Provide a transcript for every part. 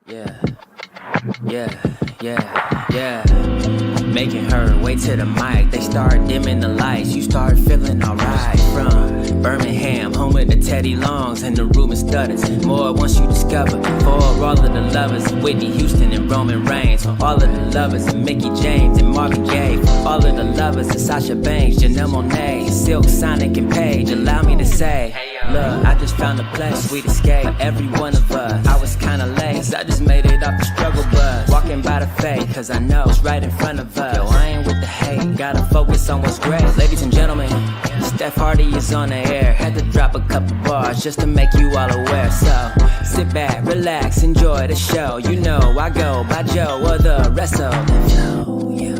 Yeah, yeah. Making her way to the mic. They start dimming the lights. You start feeling alright. From Birmingham, home of the Teddy Longs and the Ruben Studders. More once you discover. For all of the lovers of Whitney Houston and Roman Reigns. For all of the lovers of Mickey James and Marvin Gaye. For all of the lovers of Sasha Banks, Janelle Monáe, Silk, Sonic, and Paige. Allow me to say, look, I just found a place, sweet escape. Every one of us, I was kinda late, I just made it off the struggle bus. Walking by the fate, cause I know it's right in front of us. Yo, I ain't with the hate, gotta focus on what's great. Ladies and gentlemen, Steph Hardy is on the air. Had to drop a couple bars just to make you all aware. So, sit back, relax, enjoy the show. You know I go by Joe or the rest of the flow, yeah.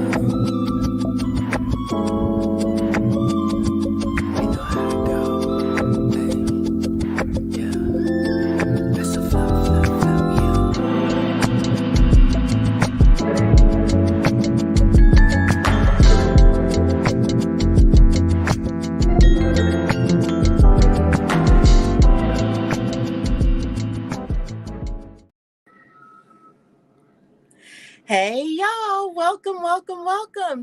Hey y'all, welcome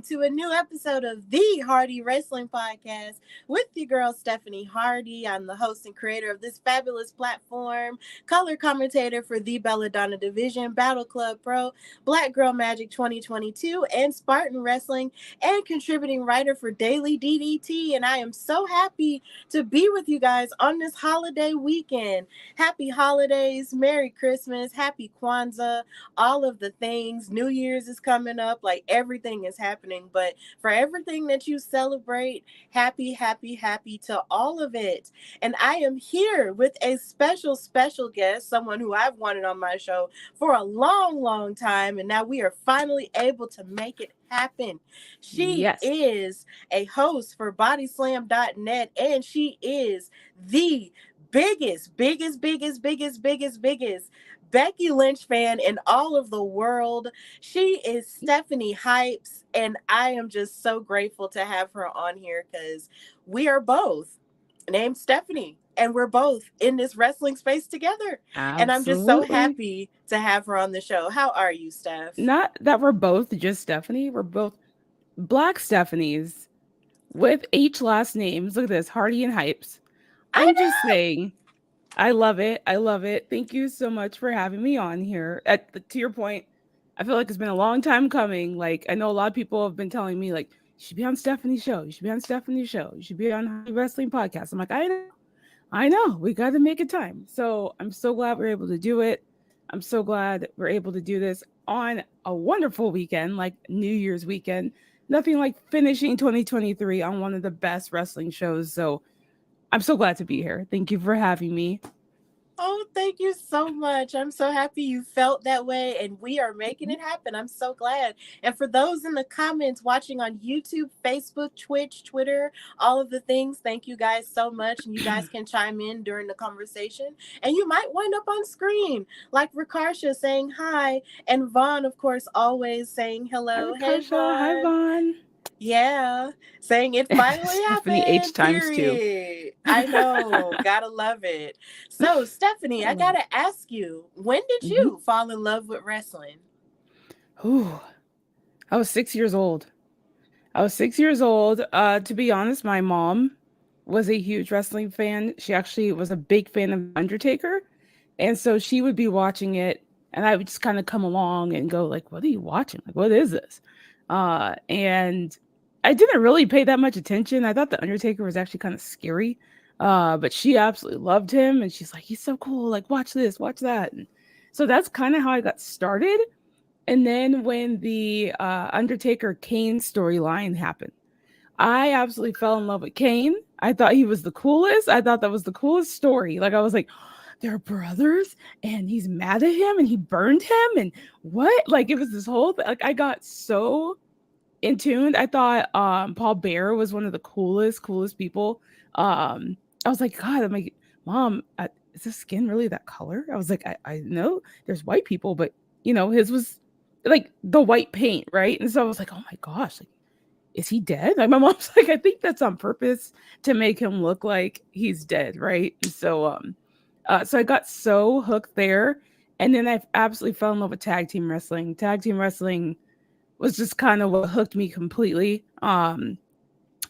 to a new episode of the Hardy Wrestling Podcast with your girl Stephanie Hardy. I'm the host and creator of this fabulous platform, color commentator for the Belladonna Division, Battle Club Pro, Black Girl Magic 2022, and Spartan Wrestling, and contributing writer for Daily DDT. And I am so happy to be with you guys on this holiday weekend. Happy holidays, Merry Christmas, Happy Kwanzaa, all of the things. New Year's is coming up, like everything is happening. But for everything that you celebrate, happy to all of it. And I am here with a special guest, someone who I've wanted on my show for a long time. And now we are finally able to make it happen. She is a host for bodyslam.net, and she is the biggest Becky Lynch fan in all of the world. She is Stephanie Hypes, and I am just so grateful to have her on here because we are both named Stephanie, and we're both in this wrestling space together. Absolutely. And I'm just so happy to have her on the show. How are you, Steph? Not that we're both just Stephanie. We're both Black Stephanies with H last names. Look at this, Hardy and Hypes. I'm just saying, I love it. Thank you so much for having me on here. To your point, I feel like it's been a long time coming. Like, I know a lot of people have been telling me, like, you should be on Stephanie's show. You should be on Stephanie's show. You should be on Hardy Wrestling Podcast. I'm like, I know. We got to make it time. So I'm so glad we're able to do it. I'm so glad we're able to do this on a wonderful weekend, like New Year's weekend. Nothing like finishing 2023 on one of the best wrestling shows. So I'm so glad to be here. Thank you for having me. Oh, thank you so much. I'm so happy you felt that way, and we are making it happen. I'm so glad. And for those in the comments watching on YouTube, Facebook, Twitch, Twitter, all of the things, thank you guys so much. And you guys can chime in during the conversation, and you might wind up on screen, like Rikarsha saying hi, and Vaughn, of course, always saying hello. Hi, Rikarsha. Hi, Vaughn. Yeah, saying it finally happened. H times two. I know, gotta love it. So, Stephanie, I gotta ask you, when did you fall in love with wrestling? Ooh, I was 6 years old. To be honest, my mom was a huge wrestling fan. She actually was a big fan of Undertaker, and so she would be watching it, and I would just kind of come along and go like, "What are you watching? Like, what is this?" And I didn't really pay that much attention. I thought the Undertaker was actually kind of scary, but she absolutely loved him, and she's like, "He's so cool! Like, watch this, watch that." And so that's kind of how I got started. And then when the Undertaker Kane storyline happened, I absolutely fell in love with Kane. I thought he was the coolest. I thought that was the coolest story. Like, I was like, they're brothers, and he's mad at him, and he burned him, and what? Like, it was this whole thing. Like, I got so in tune. I thought Paul Bearer was one of the coolest people. I was like, God, I'm like, Mom, is his skin really that color? I was like, I know there's white people, but you know, his was like the white paint, right? And so I was like, oh my gosh, like, is he dead? Like, my mom's like, I think that's on purpose to make him look like he's dead, right? And so so I got so hooked there. And then I absolutely fell in love with tag team wrestling. Tag team wrestling was just kind of what hooked me completely. I'm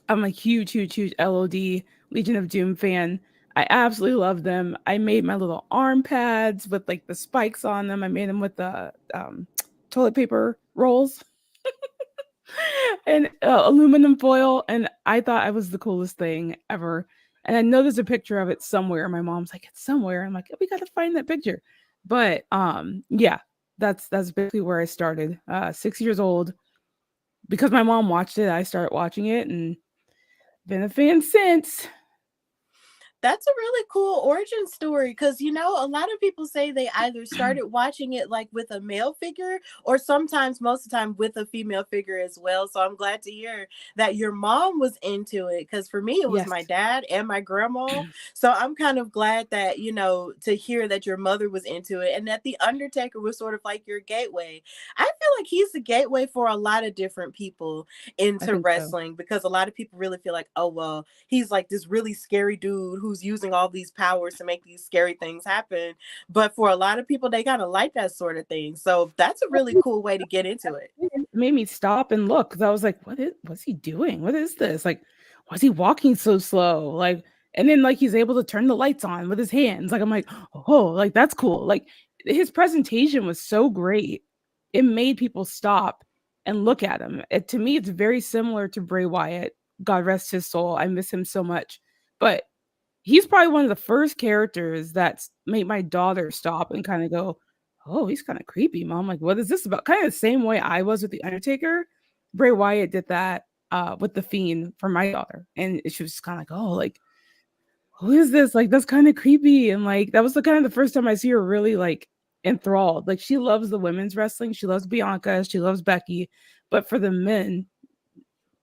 a huge LOD Legion of Doom fan. I absolutely love them. I made my little arm pads with like the spikes on them. I made them with the toilet paper rolls and aluminum foil, and I thought I was the coolest thing ever. And I know there's a picture of it somewhere. My mom's like, "It's somewhere." I'm like, "We got to find that picture." But yeah, that's basically where I started. 6 years old, because my mom watched it. I started watching it and been a fan since. That's a really cool origin story because, a lot of people say they either started watching it like with a male figure or sometimes, most of the time, with a female figure as well. So I'm glad to hear that your mom was into it because for me, it was Yes, my dad and my grandma. So I'm kind of glad that, to hear that your mother was into it and that The Undertaker was sort of like your gateway. I feel like he's the gateway for a lot of different people I into think so. wrestling because a lot of people really feel like, oh, well, he's like this really scary dude who's using all these powers to make these scary things happen. But for a lot of people, they kind of like that sort of thing. So that's a really cool way to get into it. It made me stop and look because I was like, what's he doing? What is this? Like, why is he walking so slow? Like, and then like he's able to turn the lights on with his hands. Like, I'm like, oh, like that's cool. Like his presentation was so great. It made people stop and look at him. To me, it's very similar to Bray Wyatt. God rest his soul. I miss him so much. But he's probably one of the first characters that's made my daughter stop and kind of go, "Oh, he's kind of creepy, mom. Like, what is this about?" Kind of the same way I was with the Undertaker. Bray Wyatt did that with the Fiend for my daughter, and she was kind of like, "Oh, like, who is this? Like, that's kind of creepy." And like, that was the kind of the first time I see her really like enthralled. Like, she loves the women's wrestling. She loves Bianca. She loves Becky, but for the men,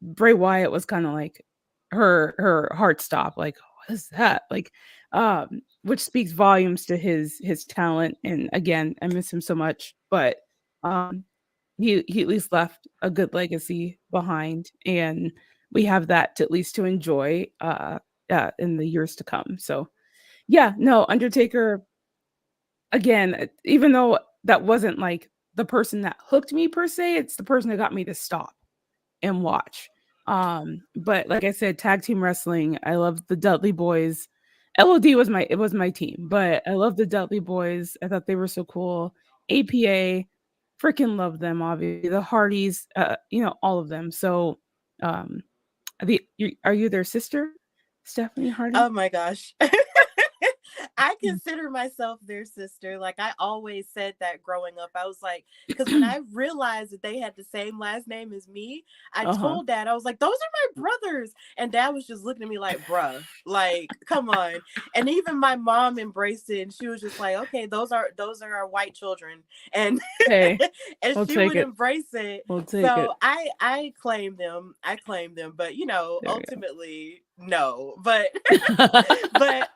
Bray Wyatt was kind of like her heart stop. Like, what is that? Like, which speaks volumes to his talent. And again, I miss him so much, but um, he at least left a good legacy behind, and we have that to at least to enjoy in the years to come. So yeah, no, Undertaker again, even though that wasn't like the person that hooked me per se, it's the person that got me to stop and watch. But like I said, tag team wrestling, I love the Dudley Boys. LOD was my team, but I love the Dudley Boys. I thought they were so cool. APA, freaking love them. Obviously, the Hardys, all of them. So, um, are you their sister, Stephanie Hardy? Oh my gosh. I consider myself their sister. Like I always said that growing up. I was like, because when I realized that they had the same last name as me, I Uh huh. told dad, I was like, those are my brothers. And dad was just looking at me like, bruh, like, come on. And even my mom embraced it and she was just like, okay, those are our white children. And Hey, and we'll she take would it. embrace it. We'll take So it. I claim them. I claim them, but There we ultimately no. But go. but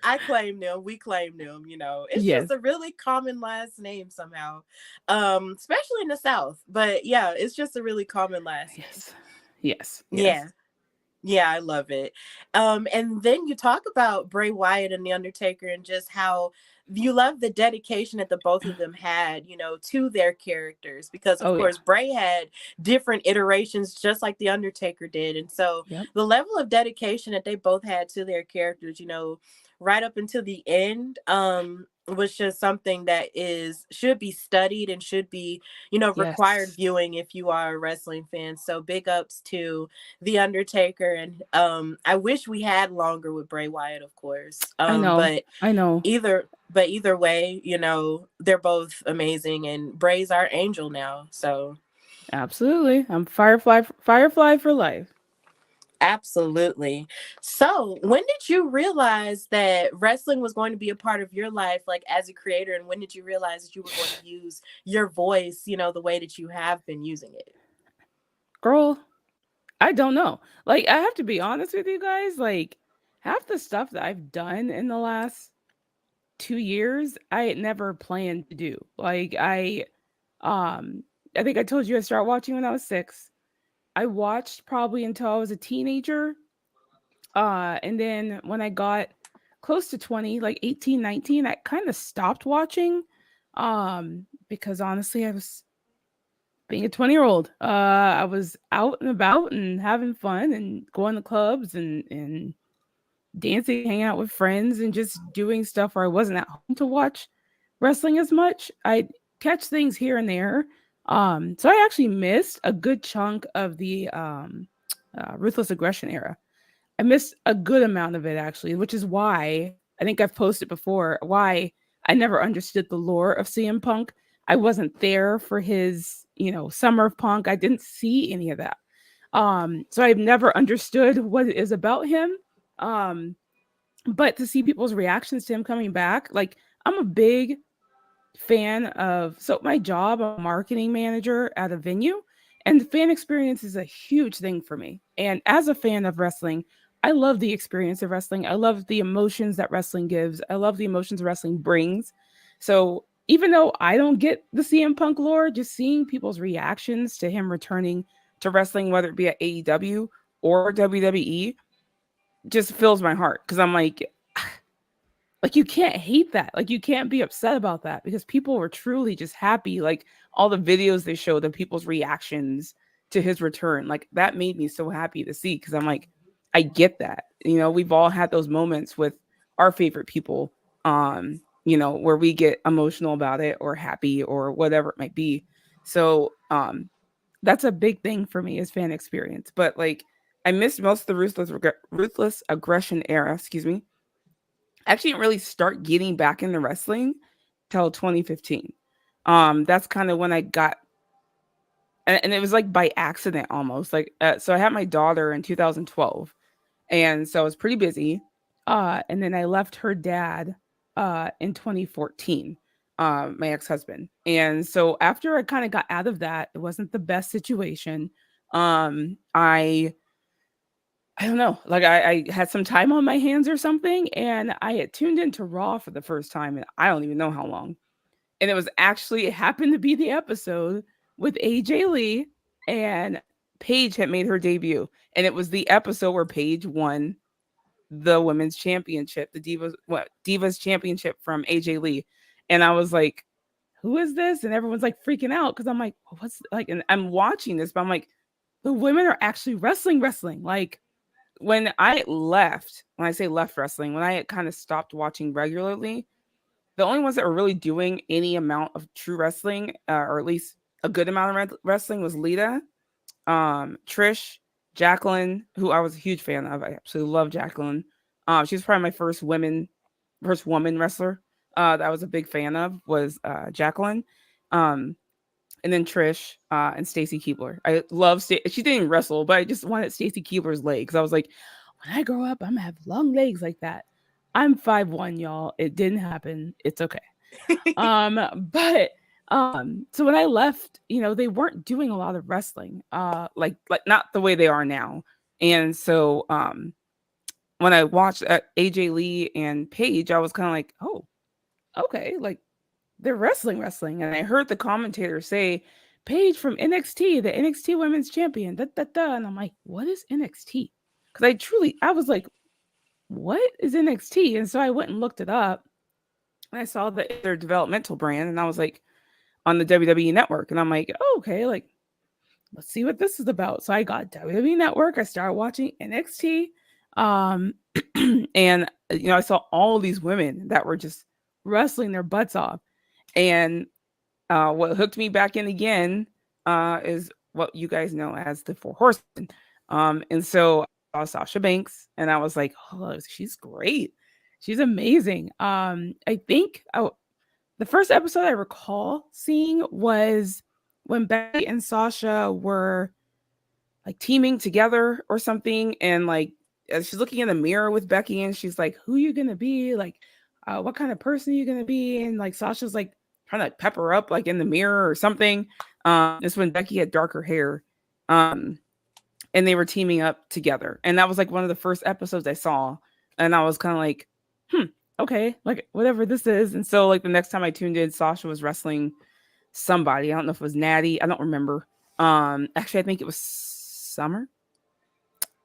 I claim them, we claim them, it's Yes. just a really common last name somehow, especially in the South. But yeah, it's just a really common last name. Yes. Yes. Yeah. Yes. Yeah, I love it. And then you talk about Bray Wyatt and The Undertaker and just how you love the dedication that the both of them had, to their characters. Because of Oh yeah. course Bray had different iterations just like The Undertaker did. And so Yep. the level of dedication that they both had to their characters, right up until the end, was just something that should be studied and should be, required Yes. viewing if you are a wrestling fan. So big ups to the Undertaker, and I wish we had longer with Bray Wyatt, of course. I know. But I know. either way, they're both amazing, and Bray's our angel now. So Absolutely. I'm Firefly for life. absolutely. So when did you realize that wrestling was going to be a part of your life, like as a creator, and when did you realize that you were going to use your voice, the way that you have been using it? Girl, I don't know. Like I have to be honest with you guys, like half the stuff that I've done in the last 2 years, I had never planned to do. Like um I think I told you I started watching when I was 6. I watched probably until I was a teenager. And then when I got close to 20, like 18, 19, I kind of stopped watching. Because honestly, I was being a 20-year-old. I was out and about and having fun and going to clubs and dancing, hanging out with friends, and just doing stuff where I wasn't at home to watch wrestling as much. I catch things here and there. So I actually missed a good chunk of the ruthless aggression era. I missed a good amount of it actually, which is why I think I've posted before why I never understood the lore of CM Punk. I wasn't there for his, summer of Punk. I didn't see any of that. So I've never understood what it is about him. Um, but to see people's reactions to him coming back, like I'm a big fan of so my job, I'm a marketing manager at a venue, and the fan experience is a huge thing for me. And as a fan of wrestling, I love the experience of wrestling. I love the emotions that wrestling gives. I love the emotions wrestling brings. So even though I don't get the CM Punk lore, just seeing people's reactions to him returning to wrestling, whether it be at AEW or WWE, just fills my heart because I'm like you can't hate that. Like you can't be upset about that because people were truly just happy. Like all the videos they showed of people's reactions to his return, like that made me so happy to see because I'm like, I get that. We've all had those moments with our favorite people, where we get emotional about it or happy or whatever it might be. So that's a big thing for me as fan experience. But like I missed most of the ruthless aggression era, excuse me. I actually didn't really start getting back into wrestling till 2015. That's kind of when I got, and it was like by accident almost. Like, so I had my daughter in 2012, and so I was pretty busy. And then I left her dad in 2014, my ex-husband. And so after I kind of got out of that, it wasn't the best situation. I don't know, like I had some time on my hands or something, and I had tuned into Raw for the first time, and I don't even know how long. And it happened to be the episode with AJ Lee and Paige had made her debut, and it was the episode where Paige won the women's championship, the Divas championship from AJ Lee, and I was like, "Who is this?" And everyone's like freaking out because I'm like, "What's like?" And I'm watching this, but I'm like, "The women are actually wrestling." Like when I say left wrestling, when I kind of stopped watching regularly, the only ones that were really doing any amount of true wrestling, or at least a good amount of wrestling, was Lita, Trish, Jacqueline, who I was a huge fan of. I absolutely love Jacqueline. She was probably my first woman wrestler that I was a big fan of was Jacqueline. Um, and then Trish and Stacy Keibler. I love she didn't wrestle, but I just wanted Stacy Keibler's legs. I was like, when I grow up, I'm gonna have long legs like that. I'm 5'1", y'all. It didn't happen. It's okay. But so when I left, they weren't doing a lot of wrestling, like not the way they are now. And so when I watched AJ Lee and Paige, I was kind of like, oh, okay, like they're wrestling. And I heard the commentator say, Paige from NXT, the NXT Women's Champion, and I'm like, what is NXT? Because I was like, what is NXT? And so I went and looked it up, and I saw that their developmental brand, and I was like, on the WWE Network, and I'm like, oh, okay, like let's see what this is about. So I got WWE Network. I started watching NXT, and I saw all these women that were just wrestling their butts off. And what hooked me back in again is what you guys know as the Four Horsemen. And so I saw Sasha Banks, and I was like, oh, she's great. She's amazing. I think the first episode I recall seeing was when Becky and Sasha were like teaming together or something, and like she's looking in the mirror with Becky, and she's like, "Who are you gonna be? Like, what kind of person are you gonna be?" And like Sasha's like trying to pep her up like in the mirror or something. It's when Becky had darker hair, and they were teaming up together, and that was like one of the first episodes I saw, and I was kind of like, okay, like whatever this is. And so like the next time I tuned in, Sasha was wrestling somebody. I don't know if it was Natty. I don't remember. Actually, I think it was Summer.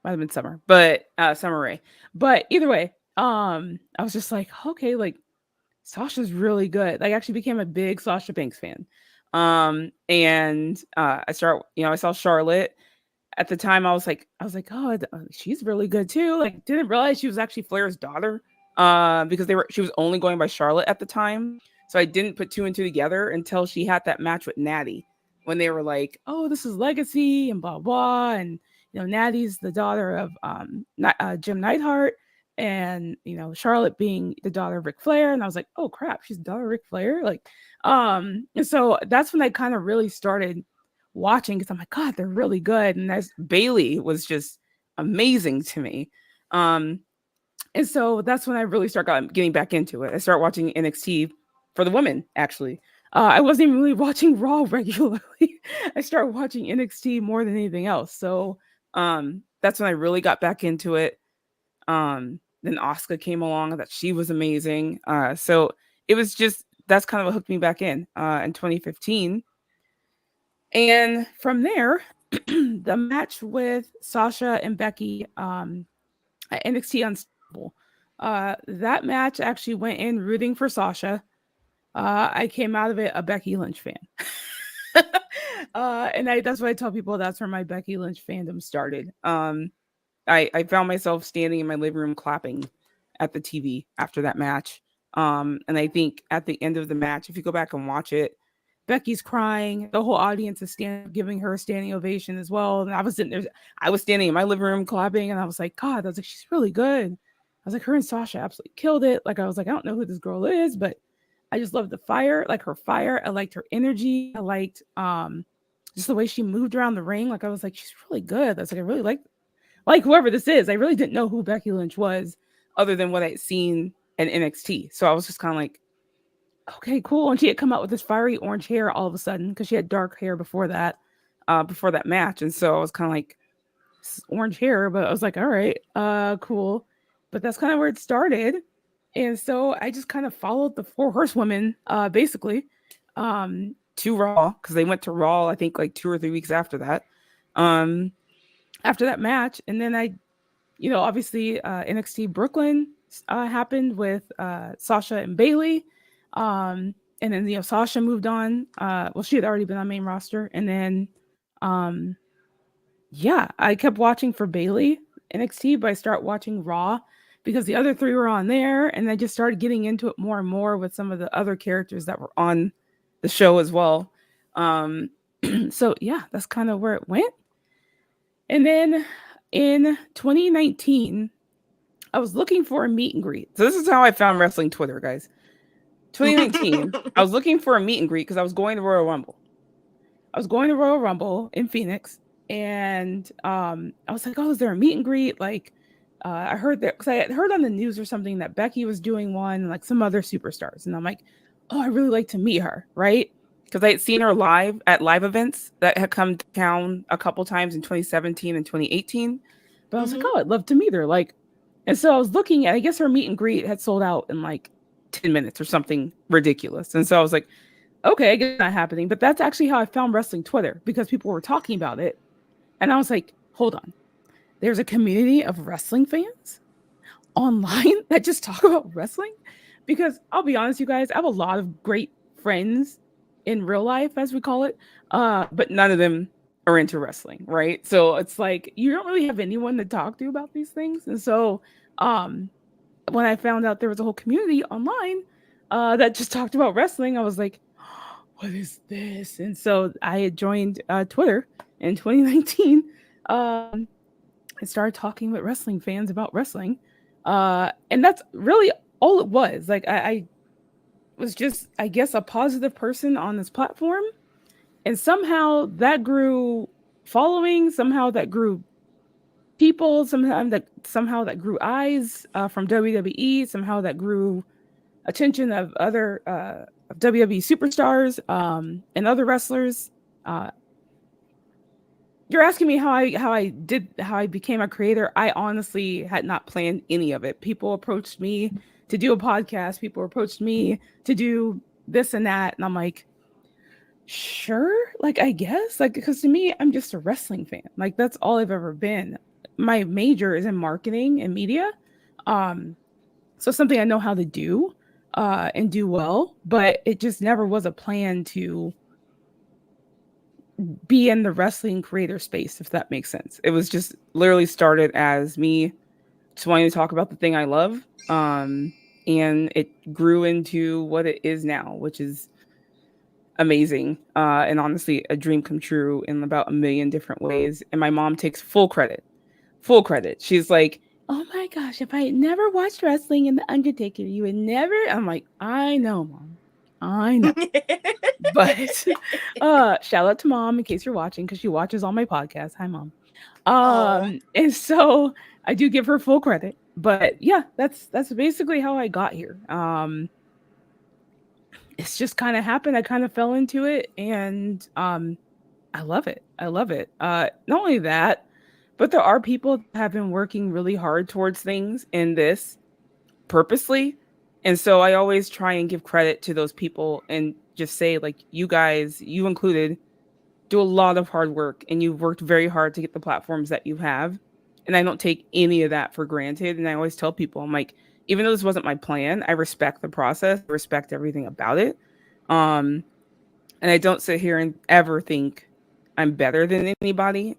Might have been Summer, but Summer Rae. But either way, I was just like, okay, like Sasha's really good. Like, I actually became a big Sasha Banks fan. And I saw Charlotte at the time. I was like, oh, she's really good too. Like, didn't realize she was actually Flair's daughter. Because she was only going by Charlotte at the time. So I didn't put two and two together until she had that match with Natty when they were like, oh, this is legacy and blah blah. And Natty's the daughter of Jim Neidhart, and Charlotte being the daughter of Ric Flair. And I was like, oh crap, she's the daughter of Ric Flair. Like, and so that's when I kind of really started watching, because I'm like, God, they're really good. And that's Bailey was just amazing to me. And so that's when I really started getting back into it. I started watching NXT for the women, actually. I wasn't even really watching Raw regularly. I started watching NXT more than anything else. So that's when I really got back into it. Then Asuka came along, that she was amazing. So it was just, that's kind of what hooked me back in 2015. And from there, the match with Sasha and Becky at NXT Unstoppable. That match actually went in rooting for Sasha. I came out of it a Becky Lynch fan. And that's what I tell people. That's where my Becky Lynch fandom started. I found myself standing in my living room clapping at the TV after that match. And I think at the end of the match, if you go back and watch it, Becky's crying. The whole audience is giving her a standing ovation as well. And I was sitting there, I was standing in my living room clapping, and I was like, God, I was like, she's really good. I was like, her and Sasha absolutely killed it. Like, I was like, I don't know who this girl is, but I just loved the fire, like her fire. I liked her energy. I liked just the way she moved around the ring. Like, I was like, she's really good. I was like, I really like whoever this is. I really didn't know who Becky Lynch was other than what I'd seen in NXT. So I was just kind of like, okay, cool. And she had come out with this fiery orange hair all of a sudden, because she had dark hair before that match. And so I was kind of like, orange hair, but I was like, all right, cool. But that's kind of where it started. And so I just kind of followed the four horsewomen, basically, to Raw, because they went to Raw, I think, like 2 or 3 weeks after that. After that match. And then obviously NXT Brooklyn happened with Sasha and Bailey. And then Sasha moved on. Well, she had already been on main roster. And then I kept watching for Bailey NXT, but I started watching Raw because the other three were on there, and I just started getting into it more and more with some of the other characters that were on the show as well. So that's kind of where it went. And then in 2019, I was looking for a meet and greet. So this is how I found wrestling Twitter, guys. 2019, I was looking for a meet and greet because I was going to Royal Rumble. I was going to Royal Rumble in Phoenix, and I was like, oh, is there a meet and greet? Like, I heard that, because I had heard on the news or something that Becky was doing one, and like some other superstars. And I'm like, oh, I really like to meet her, right? Because I had seen her live at live events that had come down a couple times in 2017 and 2018. But I was like, oh, I'd love to meet her. Like, and so I was looking at, I guess her meet and greet had sold out in like 10 minutes or something ridiculous. And so I was like, okay, I guess it's not happening. But that's actually how I found wrestling Twitter, because people were talking about it. And I was like, hold on. There's a community of wrestling fans online that just talk about wrestling? Because I'll be honest, you guys, I have a lot of great friends in real life, as we call it, but none of them are into wrestling, right? So it's like, you don't really have anyone to talk to about these things. And so when I found out there was a whole community online that just talked about wrestling, I was like, what is this? And so I had joined Twitter in 2019 and started talking with wrestling fans about wrestling. And that's really all it was. Like, I was just, I guess, a positive person on this platform. And somehow that grew following, somehow that grew people, somehow that grew eyes from WWE, somehow that grew attention of other WWE superstars and other wrestlers. You're asking me how I became a creator. I honestly had not planned any of it. People approached me to do a podcast. People approached me to do this and that, and I'm like, sure, like, I guess, like, because to me, I'm just a wrestling fan. Like, that's all I've ever been. My major is in marketing and media, so something I know how to do. and do well, but it just never was a plan to be in the wrestling creator space, if that makes sense. It was just literally started as me just wanting to talk about the thing I love. And it grew into what it is now, which is amazing. And honestly, a dream come true in about a million different ways. And my mom takes full credit. Full credit. She's like, "Oh my gosh, if I had never watched wrestling and The Undertaker, you would never." I'm like, "I know, mom. I know." But shout out to mom in case you're watching, because she watches all my podcasts. Hi, mom. Oh. And so I do give her full credit. But yeah, that's basically how I got here. It's just kind of happened. I kind of fell into it, and I love it. I love it. Not only that, but there are people that have been working really hard towards things in this purposely. And so I always try and give credit to those people and just say, like, you guys, you included, do a lot of hard work and you've worked very hard to get the platforms that you have. And I don't take any of that for granted. And I always tell people, I'm like, even though this wasn't my plan, I respect the process, I respect everything about it. Um, and I don't sit here and ever think I'm better than anybody.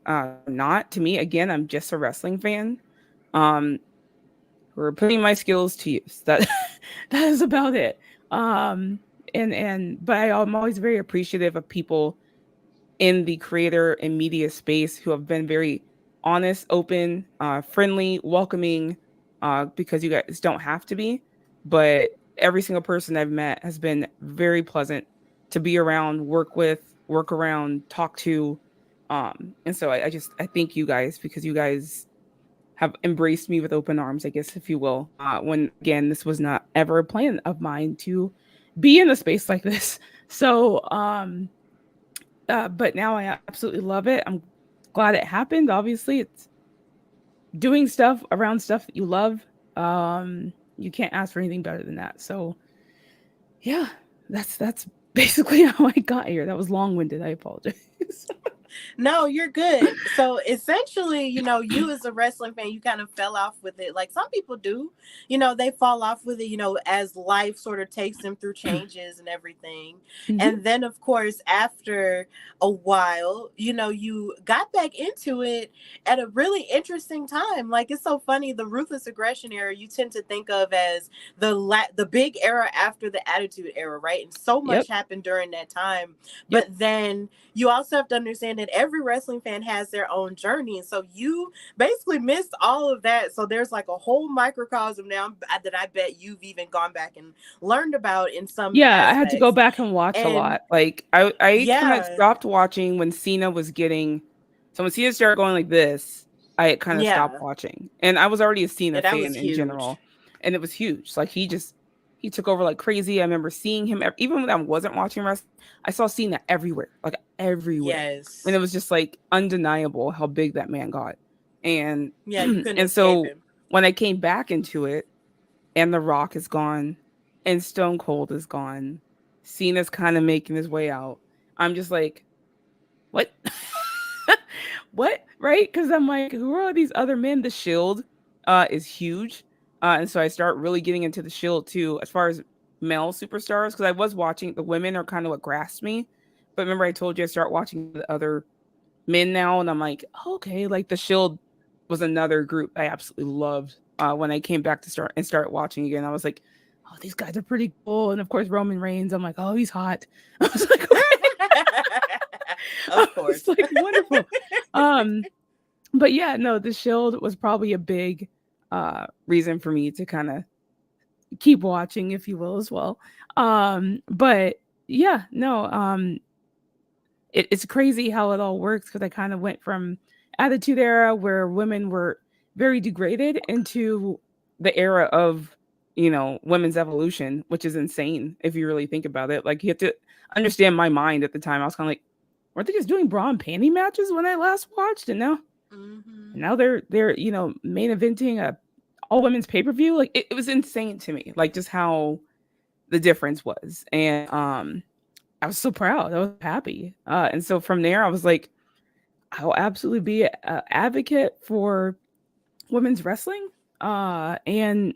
Not to me. Again, I'm just a wrestling fan. Um, we're putting my skills to use. That that is about it. And but I'm always very appreciative of people in the creator and media space who have been very honest, open, friendly, welcoming, because you guys don't have to be. But every single person I've met has been very pleasant to be around, work with, work around, talk to. And so I thank you guys, because you guys have embraced me with open arms, I guess, if you will. When again, this was not ever a plan of mine to be in a space like this. So, but now I absolutely love it. I'm glad it happened. Obviously, it's doing stuff around stuff that you love. You can't ask for anything better than that. So, yeah, that's basically how I got here. That was long winded. I apologize. No, you're good. So essentially, you as a wrestling fan, you kind of fell off with it. Like some people do, they fall off with it, as life sort of takes them through changes and everything. Mhm. And then, of course, after a while, you got back into it at a really interesting time. Like it's so funny, the ruthless aggression era, you tend to think of as the big era after the attitude era, right? And so much Yep. happened during that time. Yep. But then you also have to understand that every wrestling fan has their own journey. And so you basically missed all of that. So there's like a whole microcosm now that I bet you've even gone back and learned about in some Yeah, I had to go aspects. back and watch a And lot. Like I kind of yeah, stopped watching when Cena was getting. So when Cena started going like this, I kind of stopped yeah, watching. And I was already a Cena yeah, that was fan in huge. general, and it was huge. Like he took over like crazy. I remember seeing him even when I wasn't watching wrestling. I saw Cena everywhere, like everywhere, and it Yes. was just like undeniable how big that man got. And Yeah, you couldn't and escape so him. when I came back into it, and The Rock is gone, and Stone Cold is gone. Cena's kind of making his way out. I'm just like, what? What? Right? Because I'm like, who are all these other men? The Shield is huge. And so I start really getting into the Shield too, as far as male superstars, because I was watching the women are kind of what grasped me. But remember, I told you I start watching the other men now, and I'm like, oh, okay, like the Shield was another group I absolutely loved. When I came back to start watching again, I was like, oh, these guys are pretty cool. And of course, Roman Reigns, I'm like, oh, he's hot. I was like, okay. I Of was course. like, wonderful. Um, but yeah, no, the Shield was probably a big reason for me to kind of keep watching, if you will, as well. But yeah, no, it's crazy how it all works, because I kind of went from attitude era where women were very degraded into the era of women's evolution, which is insane if you really think about it. Like, you have to understand my mind at the time. I was kind of like, weren't they just doing bra and panty matches when I last watched? And Hmm. now they're main eventing a all women's pay-per-view. Like, it was insane to me, like just how the difference was. And I was so proud. I was happy. And so from there, I was like, I'll absolutely be an advocate for women's wrestling. And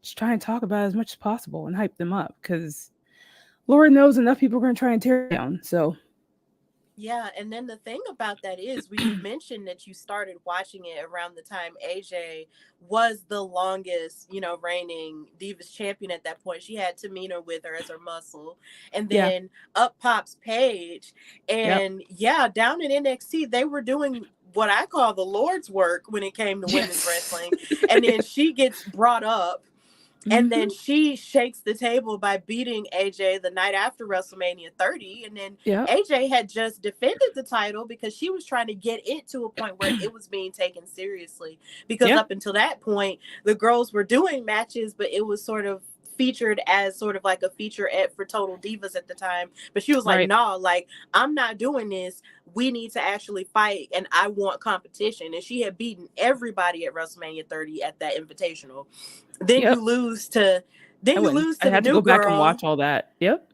just try and talk about it as much as possible and hype them up because Lord knows enough people are going to try and tear it down. So, Yeah, and then the thing about that is when you mentioned that you started watching it around the time AJ was the longest, reigning Divas champion at that point. She had Tamina with her as her muscle. And yeah. then up pops Paige. Yep. And yeah, down in NXT, they were doing what I call the Lord's work when it came to women's Yes. wrestling. And then she gets brought up and then Hmm. she shakes the table by beating AJ the night after WrestleMania 30. And then Yep. AJ had just defended the title because she was trying to get it to a point where it was being taken seriously. Because Yeah. up until that point, the girls were doing matches, but it was sort of featured as sort of like a featurette for Total Divas at the time. But she was like, Right. nah, like, I'm not doing this. We need to actually fight, and I want competition. And she had beaten everybody at WrestleMania 30 at that invitational. Then Yep. you lose to then I you wouldn't. lose I to the had to new go back and girl. watch all that. Yep.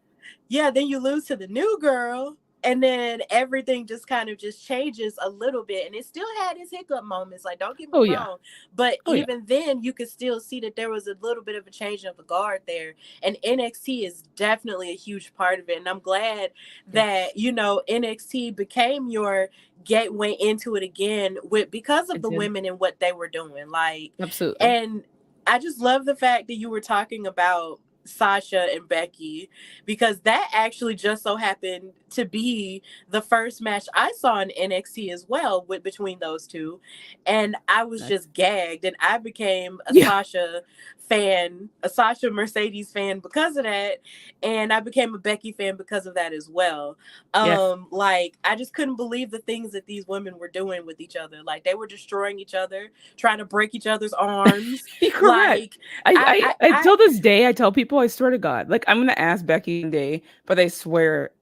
Yeah, then you lose to the new girl, and then everything just kind of just changes a little bit. And it still had its hiccup moments, like, don't get me Oh yeah. wrong, but Oh yeah. even then you could still see that there was a little bit of a change of the guard there. And NXT is definitely a huge part of it, and I'm glad that Yes. NXT became your gateway into it again with because of It the did. women and what they were doing, like. Absolutely. And I just love the fact that you were talking about Sasha and Becky, because that actually just so happened to be the first match I saw in NXT as well, with between those two. And I was Nice. just gagged, and I became a Yeah. Sasha fan, a Sasha Mercedes fan because of that, and I became a Becky fan because of that as well. Yes. Like, I just couldn't believe the things that these women were doing with each other. Like, they were destroying each other, trying to break each other's arms. You're correct. Like, I Till this day, I tell people, I swear to God, like I'm gonna ask Becky one day, but I swear,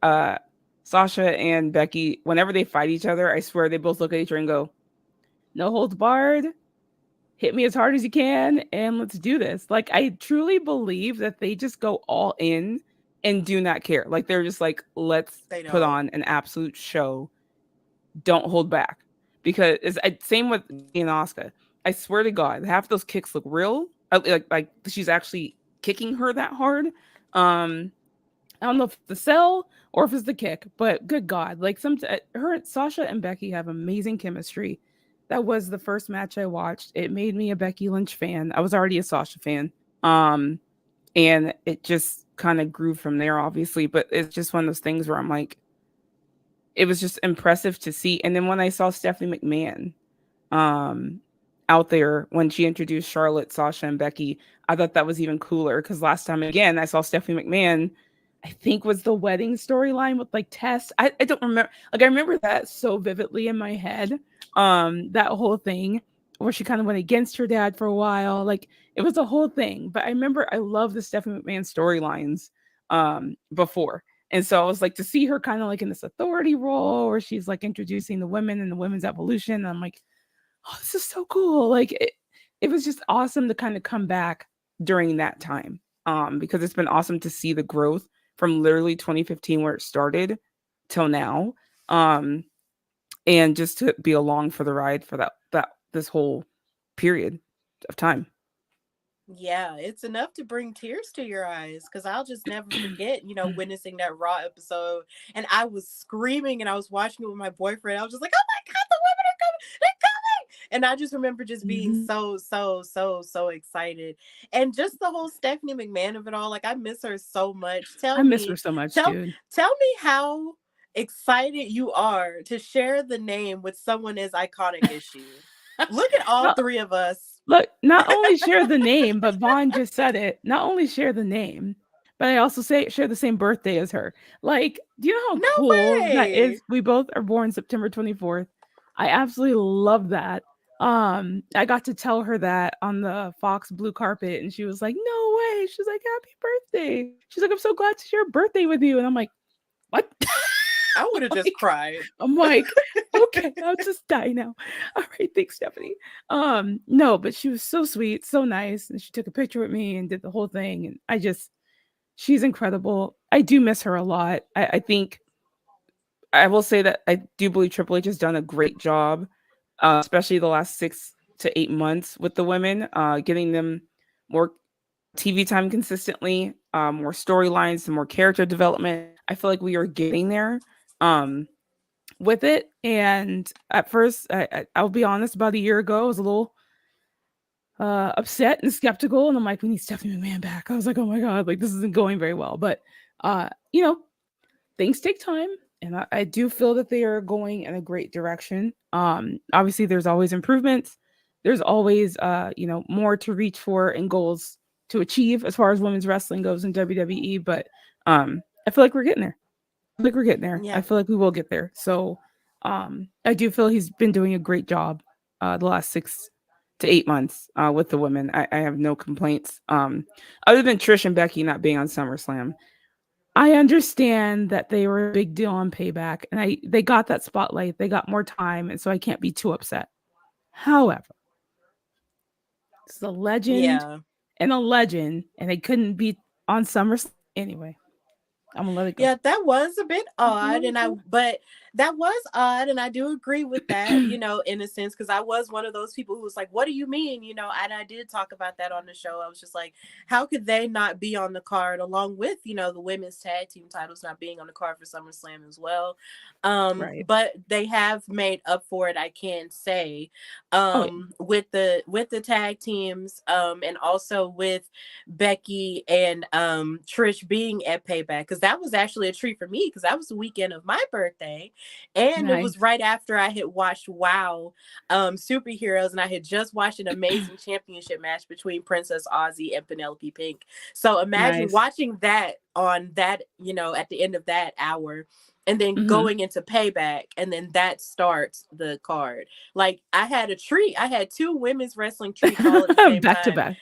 Sasha and Becky, whenever they fight each other, I swear they both look at each other and go, "No holds barred, hit me as hard as you can, and let's do this." Like I truly believe that they just go all in and do not care. Like they're just like, let's they put don't. on an absolute show, don't hold back. Because same with Becky and Asuka. I swear to God, half those kicks look real. Like she's actually kicking her that hard. I don't know if it's the sell or if it's the kick, but good God, like her Sasha and Becky have amazing chemistry. That was the first match I watched. It made me a Becky Lynch fan. I was already a Sasha fan. Um, and it just kind of grew from there, obviously. But it's just one of those things where I'm like, it was just impressive to see. And then when I saw Stephanie McMahon um out there when she introduced Charlotte, Sasha, and Becky, I thought that was even cooler because last time again I saw Stephanie McMahon, I think was the wedding storyline with like Tess. I don't remember, like I remember that so vividly in my head. That whole thing where she kind of went against her dad for a while. Like it was a whole thing. But I remember I love the Stephanie McMahon storylines before. And so I was like to see her kind of like in this authority role where she's like introducing the women and the women's evolution. And I'm like, oh, this is so cool. Like it was just awesome to kind of come back during that time. Because it's been awesome to see the growth from literally 2015 where it started till now. Um, and just to be along for the ride for that this whole period of time. Yeah, it's enough to bring tears to your eyes, because I'll just never forget, witnessing that Raw episode. And I was screaming and I was watching it with my boyfriend. I was just like, oh my God, the women are coming. They're coming. And I just remember just being Mhm. so, so, so, so excited. And just the whole Stephanie McMahon of it all. Like, I miss her so much. I miss her so much, Tell, dude. tell me how excited you are to share the name with someone as iconic as she. Look at all No, three of us. look, not only share the name, but Vaughn just said it. Not only share the name, but I also say share the same birthday as her. Like, do you know how No cool that way. is? We both are born September 24th. I absolutely love that. I got to tell her that on the Fox blue carpet, and she was like, "No way!" She's like, "Happy birthday!" She's like, "I'm so glad to share a birthday with you," and I'm like, "What?" I would have just like, cried. I'm like, okay, I'll just die now. All right, thanks, Stephanie. No, but she was so sweet, so nice, and she took a picture with me and did the whole thing. And she's incredible. I do miss her a lot. I think I will say that I do believe Triple H has done a great job, especially the last 6 to 8 months with the women, getting them more. TV time consistently, more storylines, some more character development. I feel like we are getting there um, with it. And at first, I'll be honest, about a year ago, I was a little upset and skeptical. And I'm like, we need Stephanie McMahon back. I was like, oh my God, like this isn't going very well. But, you know, things take time. And I do feel that they are going in a great direction. Obviously, there's always improvements. There's always, more to reach for and goals to achieve as far as women's wrestling goes in WWE. But I feel like we're getting there. I feel like we're getting there. I Yeah. feel like we will get there. So I do feel he's been doing a great job the last 6 to 8 months with the women. I have no complaints. Other than Trish and Becky not being on SummerSlam, I understand that they were a big deal on Payback, and they got that spotlight. They got more time, and so I can't be too upset. However, it's a legend Yeah. and a legend, and they couldn't be on SummerSlam anyway. I'm gonna let it go. Yeah, that was a bit I'm gonna odd, let it go. but that was odd, and I do agree with that, in a sense, because I was one of those people who was like, "What do you mean?" And I did talk about that on the show. I was just like, "How could they not be on the card along with the women's tag team titles not being on the card for SummerSlam as well?" Right. But they have made up for it, I can say, Oh yeah. with the tag teams, and also with Becky and Trish being at Payback, because that was actually a treat for me because that was the weekend of my birthday, and it was Nice. right after I had watched Wow, Superheroes, and I had just watched an amazing championship match between Princess Aussie and Penelope Pink. So imagine Nice. watching that on that, at the end of that hour, and then Hmm. going into Payback, and then that starts the card. Like, I had a treat. I had two women's wrestling treats all at the same Back to time, back.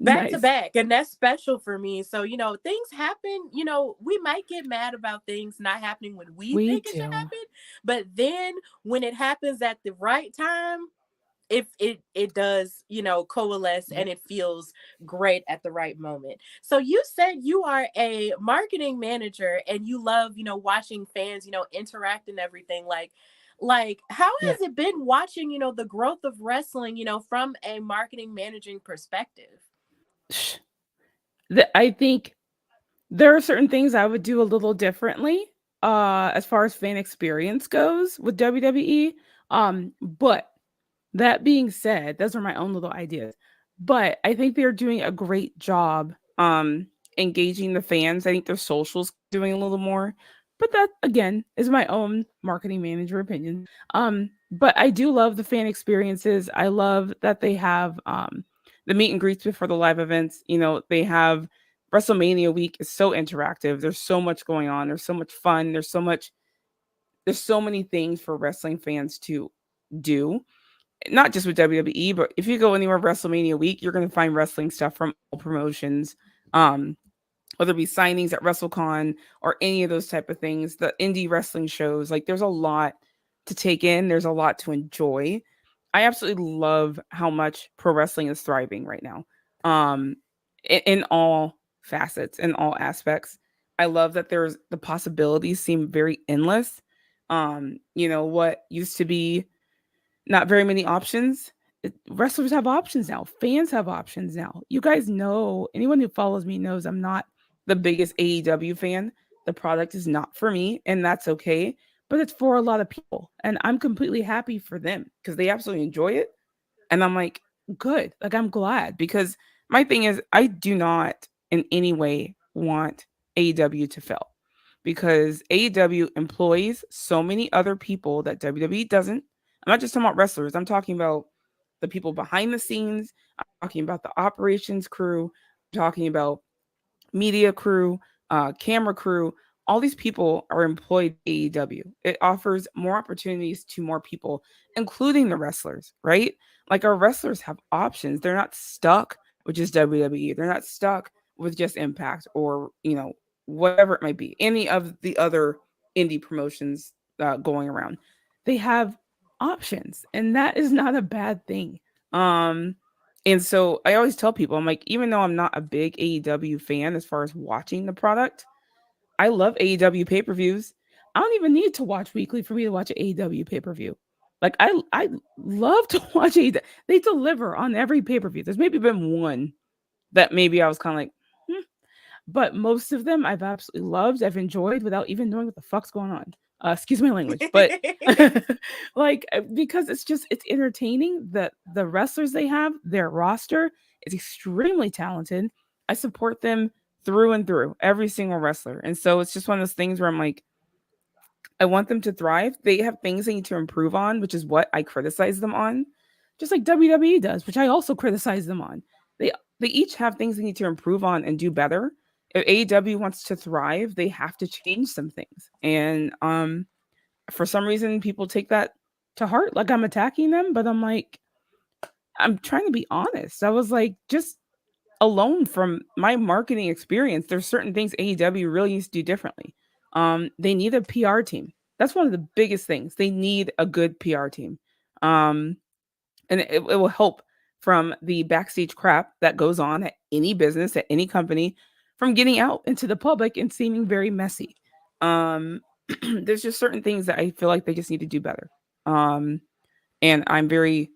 back to Nice. back, and that's special for me. So, things happen. We might get mad about things not happening when we We think it should do. happen, but then when it happens at the right time, if it does, coalesce, Yeah. and it feels great at the right moment. So you said you are a marketing manager and you love, watching fans, interact and everything. Like how Yeah. has it been watching, the growth of wrestling, from a marketing managing perspective? I think there are certain things I would do a little differently as far as fan experience goes with WWE. But that being said, those are my own little ideas. But I think they're doing a great job engaging the fans. I think their socials doing a little more. But that again is my own marketing manager opinion. But I do love the fan experiences. I love that they have the meet and greets before the live events. They have WrestleMania week is so interactive. There's so much going on. There's so much fun. There's so many things for wrestling fans to do, not just with WWE, but if you go anywhere WrestleMania week, you're going to find wrestling stuff from all promotions. Um, whether it be signings at WrestleCon or any of those type of things, the indie wrestling shows, like there's a lot to take in. There's a lot to enjoy. I absolutely love how much pro wrestling is thriving right now. In all facets, in all aspects. I love that there's the possibilities seem very endless. What used to be not very many options. Wrestlers have options now. Fans have options now. You guys know, anyone who follows me knows I'm not the biggest AEW fan. The product is not for me, and that's okay. But it's for a lot of people. And I'm completely happy for them because they absolutely enjoy it. And I'm like, good. Like, I'm glad because my thing is, I do not in any way want AEW to fail because AEW employs so many other people that WWE doesn't. I'm not just talking about wrestlers, I'm talking about the people behind the scenes, I'm talking about the operations crew, I'm talking about media crew, camera crew. All these people are employed at AEW. It offers more opportunities to more people, including the wrestlers, right? Like our wrestlers have options. They're not stuck with just WWE. They're not stuck with just Impact or, whatever it might be, any of the other indie promotions going around. They have options, and that is not a bad thing. Um, and so I always tell people, I'm like, even though I'm not a big AEW fan as far as watching the product, I love AEW pay per views. I don't even need to watch weekly for me to watch an AEW pay per view. Like I love to watch AEW. They deliver on every pay per view. There's maybe been one that maybe I was kind of like, hmm. But most of them I've absolutely loved. I've enjoyed without even knowing what the fuck's going on. Excuse my language, but like because it's entertaining. The wrestlers they have, their roster is extremely talented. I support them through and through, every single wrestler. And so it's just one of those things where I'm like, I want them to thrive. They have things they need to improve on, which is what I criticize them on, just like WWE does, which I also criticize them on. They each have things they need to improve on and do better. If AEW wants to thrive, they have to change some things. And for some reason people take that to heart like I'm attacking them, but I'm like, I'm trying to be honest. I was like, just alone from my marketing experience, there's certain things AEW really needs to do differently. They need a PR team. That's one of the biggest things. They need a good PR team. Um, and it will help from the backstage crap that goes on at any business, at any company, from getting out into the public and seeming very messy. Um, there's just certain things that I feel like they just need to do better. Um, and I'm very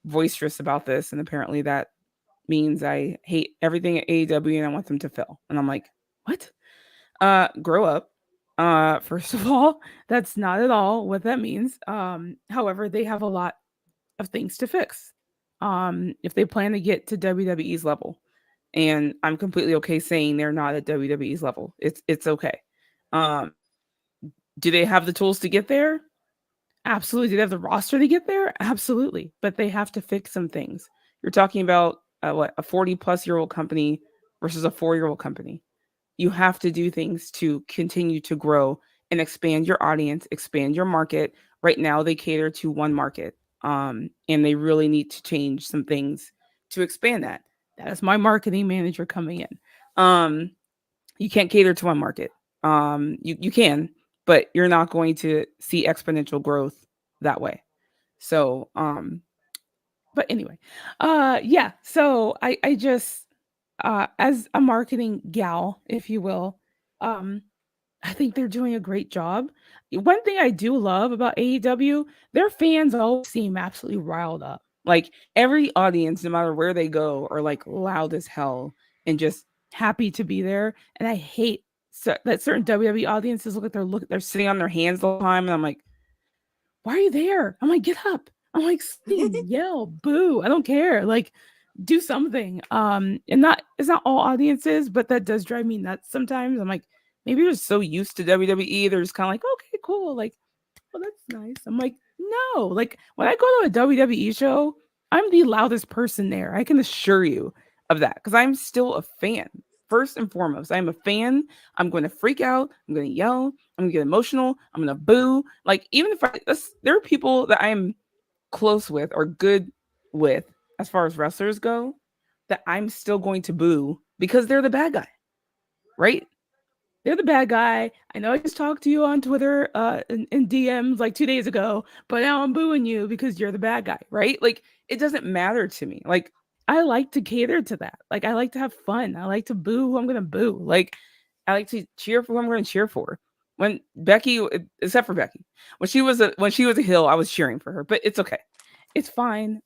boisterous about this, and apparently that means I hate everything at AEW and I want them to fail. And I'm like, what? Grow up. First of all, that's not at all what that means. However, they have a lot of things to fix. If they plan to get to WWE's level. And I'm completely okay saying they're not at WWE's level. It's okay. Um, do they have the tools to get there? Absolutely. Do they have the roster to get there? Absolutely. But they have to fix some things. You're talking about a 40-plus-year-old company versus a 4-year-old company. You have to do things to continue to grow and expand your audience, expand your market. Right now, they cater to one market, and they really need to change some things to expand that. That is my marketing manager coming in. You can't cater to one market. You can, but you're not going to see exponential growth that way. So, but anyway, yeah. So I just, as a marketing gal, if you will, um, I think they're doing a great job. One thing I do love about AEW, their fans always seem absolutely riled up. Like every audience, no matter where they go, are like loud as hell and just happy to be there. And I hate that certain WWE audiences they're sitting on their hands the whole time, and I'm like, why are you there? I'm like, get up. I'm like, scream, yell, boo. I don't care. Like, do something. And not it's not all audiences, but that does drive me nuts sometimes. I'm like, maybe they're so used to WWE, they're just kind of like, okay, cool. Like, well, that's nice. I'm like, no. Like when I go to a WWE show, I'm the loudest person there. I can assure you of that because I'm still a fan. First and foremost, I'm a fan. I'm going to freak out. I'm going to yell. I'm going to get emotional. I'm going to boo. Like even if there are people that I'm close with or good with as far as wrestlers go that I'm still going to boo because they're the bad guy, right? They're the bad guy. I know I just talked to you on Twitter in DMs like 2 days ago, but now I'm booing you because you're the bad guy, right? Like it doesn't matter to me. Like I like to cater to that. Like I like to have fun. I like to boo who I'm gonna boo. Like I like to cheer for who I'm gonna cheer for. When Becky, except for Becky, when she was a heel, I was cheering for her, but it's okay. It's fine.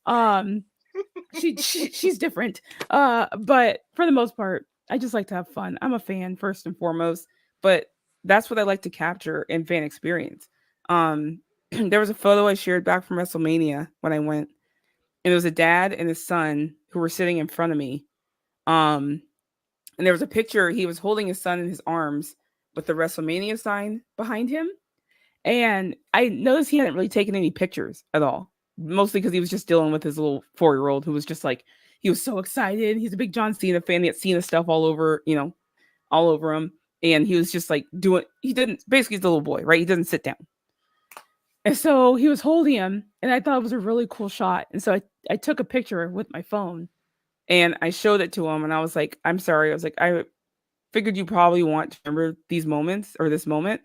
She's different. But for the most part, I just like to have fun. I'm a fan first and foremost, but that's what I like to capture in fan experience. Um, there was a photo I shared back from WrestleMania when I went, and it was a dad and his son who were sitting in front of me. Um, and there was a picture. He was holding his son in his arms with the WrestleMania sign behind him. And I noticed he hadn't really taken any pictures at all, mostly because he was just dealing with his little 4-year-old who was just like, he was so excited. He's a big John Cena fan. He had Cena stuff all over, all over him. And he was just like he didn't, basically he's a little boy, right? He doesn't sit down. And so he was holding him, and I thought it was a really cool shot. And so I took a picture with my phone and I showed it to him, and I was like, I'm sorry. I was like, I figured you probably want to remember these moments or this moment.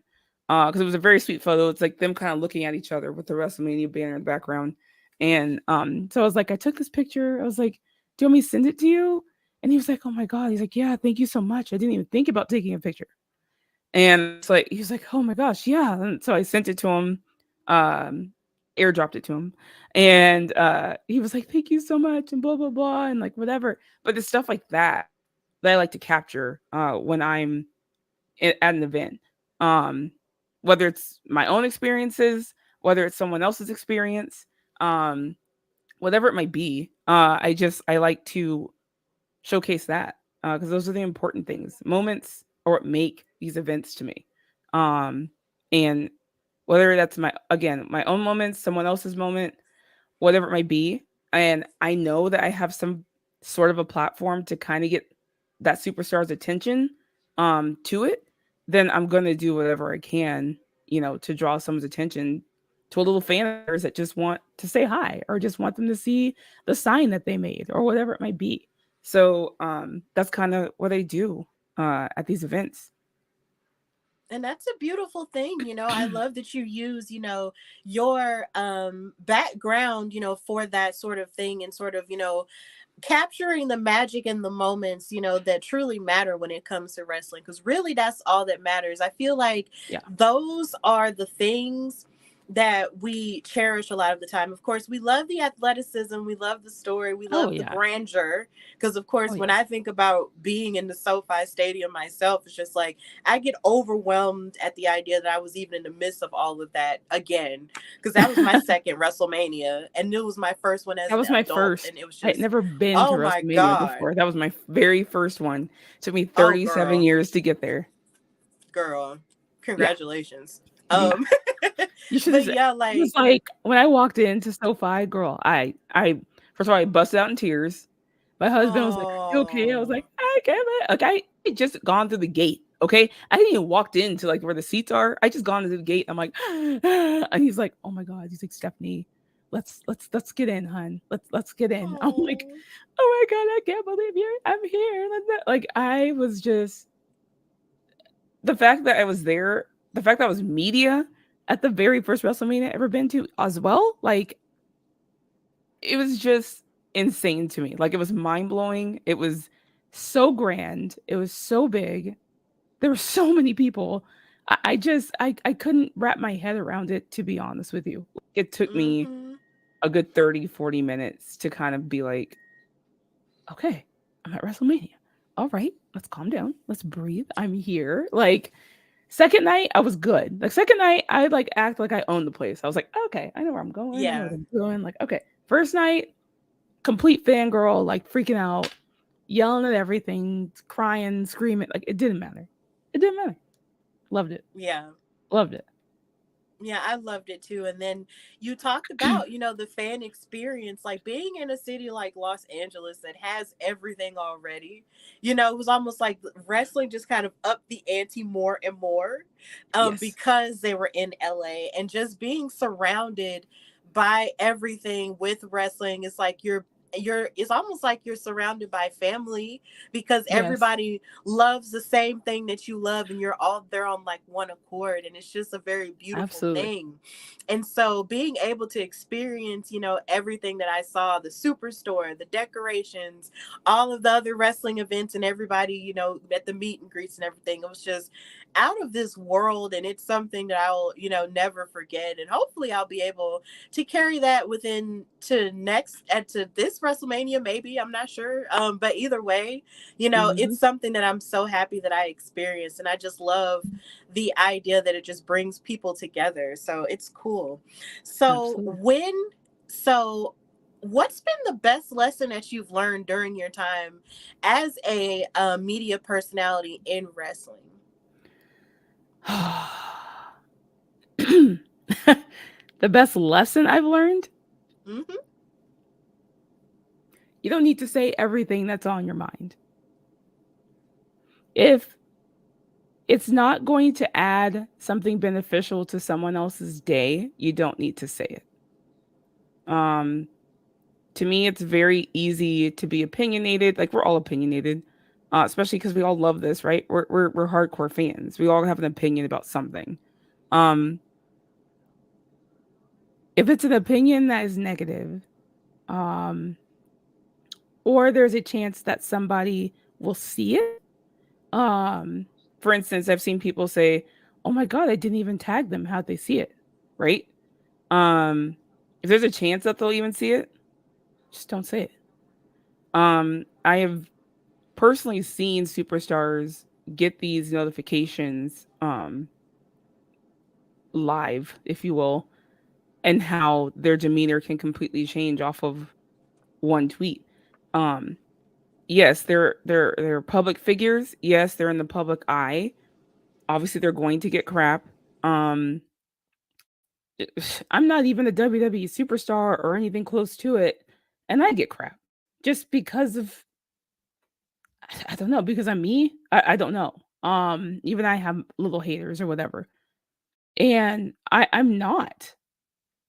Because it was a very sweet photo. It's like them kind of looking at each other with the WrestleMania banner in the background. And so I was like, I took this picture. I was like, do you want me to send it to you? And he was like, oh my God. He's like, yeah, thank you so much. I didn't even think about taking a picture. And it's like, he was like, oh my gosh, yeah. And so I sent it to him. airdropped it to him. And he was like, "Thank you so much," and blah blah blah, and like whatever. But the stuff like that I like to capture when I'm at an event. Um, whether it's my own experiences, whether it's someone else's experience, um, whatever it might be. I like to showcase that because those are the important things. Moments are what make these events to me. Um, and whether that's my own moments, someone else's moment, whatever it might be. And I know that I have some sort of a platform to kind of get that superstar's attention to it, then I'm gonna do whatever I can, to draw someone's attention to a little fan of theirs that just want to say hi or just want them to see the sign that they made or whatever it might be. So that's kind of what I do at these events. And that's a beautiful thing. I love that you use, your background, for that sort of thing, and sort of, capturing the magic and the moments, that truly matter when it comes to wrestling, because really that's all that matters. I feel like Yeah. those are the things that we cherish a lot of the time. Of course, we love the athleticism, we love the story, we Oh love the yeah. grandeur, because of Oh course when yeah. I think about being in the SoFi Stadium myself, it's just like I get overwhelmed at the idea that I was even in the midst of all of that again, because that was my second WrestleMania, and it was my first one as That an was my adult, and first. it was I had just, never been to oh my WrestleMania God. before. That was my very first one. Took me Oh 37 girl, years to get there. girl, Yeah. congratulations. Yeah. Um You should have but said yeah, it was like, like when I walked into SoFi, girl, I first of all I busted out in tears. My husband was like, "Are you okay?" I was oh, like, "I get it." Like I had just gone through the gate. Okay. I hadn't even walked into like where the seats are. I just gone to the gate. I'm like, and he's like, "Oh my God." He's like, "Stephanie, let's get in, hun. Let's get in." I'm like, oh, "Oh my God, I can't believe I'm here." Like I was just the fact that I was there, the fact that I was media at the very first WrestleMania I ever been to as well, like it was just insane to me. Like it was mind blowing. It was so grand. It was so big. There were so many people. I couldn't wrap my head around it, to be honest with you. It took me mm-hmm. a good 30, 40 minutes to kind of be like, okay, I'm at WrestleMania. All right, let's calm down. Let's breathe. I'm here. Like second night, I was good. Like second night, I like act like I owned the place. I was like, okay, I know where I'm going. I know what Yeah, I'm doing. Like, okay. First night, complete fangirl, like freaking out, yelling at everything, crying, screaming. Like it didn't matter. It didn't matter. Loved it. yeah. Loved it. Yeah, I loved it too. And then you talked about, the fan experience, like being in a city like Los Angeles that has everything already. It was almost like wrestling just kind of upped the ante more and more, Yes. because they were in LA, and just being surrounded by everything with wrestling. It's like it's almost like you're surrounded by family, because Yes. everybody loves the same thing that you love, and you're all there on like one accord, and it's just a very beautiful Absolutely. thing. And so being able to experience, everything that I saw, the superstore, the decorations, all of the other wrestling events, and everybody, at the meet and greets and everything, it was just out of this world. And it's something that I'll, never forget, and hopefully I'll be able to carry that within to next and to this WrestleMania, maybe, I'm not sure. But either way, Hmm. it's something that I'm so happy that I experienced, and I just love the idea that it just brings people together. So it's cool. So Absolutely. what's been the best lesson that you've learned during your time as a media personality in wrestling? The best lesson I've learned, Hmm. you don't need to say everything that's on your mind. If it's not going to add something beneficial to someone else's day, you don't need to say it. Um, to me, it's very easy to be opinionated. Like we're all opinionated, especially because we all love this, right? We're hardcore fans. We all have an opinion about something. Um, if it's an opinion that is negative, um, or there's a chance that somebody will see it. Um, for instance, I've seen people say, "Oh my god, I didn't even tag them. How'd they see it?" Right? If there's a chance that they'll even see it, just don't say it. I have personally seen superstars get these notifications live, if you will, and how their demeanor can completely change off of one tweet. Um, yes, they're public figures. Yes, they're in the public eye. Obviously, they're going to get crap. Um, I'm not even a WWE superstar or anything close to it, and I get crap just because of I don't know because I'm me. I don't know. Even I have little haters or whatever, and I'm not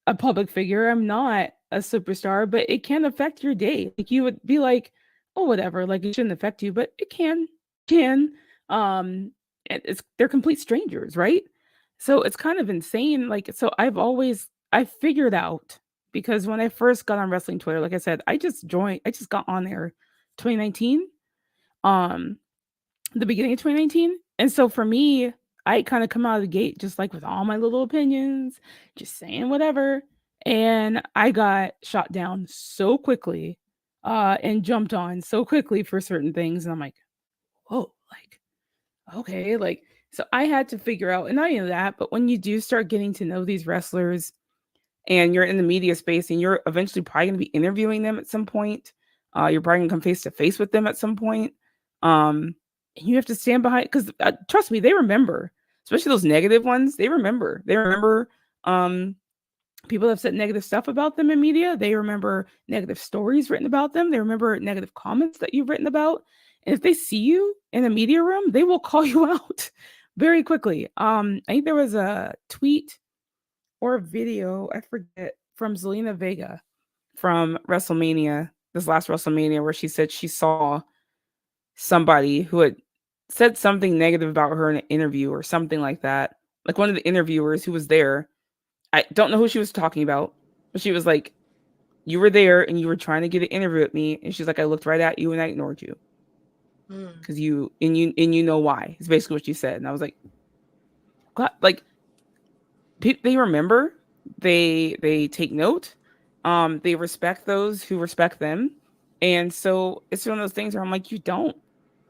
a public figure. I'm not a superstar, but it can affect your day. Like you would be like, oh, whatever. Like it shouldn't affect you, but it can. Um, it's they're complete strangers, right? So it's kind of insane. Like so, I figured out because when I first got on wrestling Twitter, like I said, I just joined. I just got on there, 2019. Um, the beginning of 2019. And so for me, I kind of come out of the gate just like with all my little opinions, just saying whatever. And I got shot down so quickly and jumped on so quickly for certain things. And I'm like, whoa, like, okay. Like, so I had to figure out, and not even that, but when you do start getting to know these wrestlers and you're in the media space and you're eventually probably going to be interviewing them at some point. You're probably going to come face to face with them at some point. And you have to stand behind because trust me, they remember, especially those negative ones. They remember. They remember people have said negative stuff about them in media. They remember negative stories written about them. They remember negative comments that you've written about. And if they see you in a media room, they will call you out very quickly. I think there was a tweet or a video, I forget, from Zelina Vega from Wrestlemania, this last Wrestlemania, where she said she saw somebody who had said something negative about her in an interview or something like that. Like one of the interviewers who was there, I don't know who she was talking about, but she was like, you were there and you were trying to get an interview with me. And she's like, I looked right at you and I ignored you. Because you know why. It's basically what she said. And I was like, God, like they remember, they take note, they respect those who respect them, and so it's one of those things where I'm like, you don't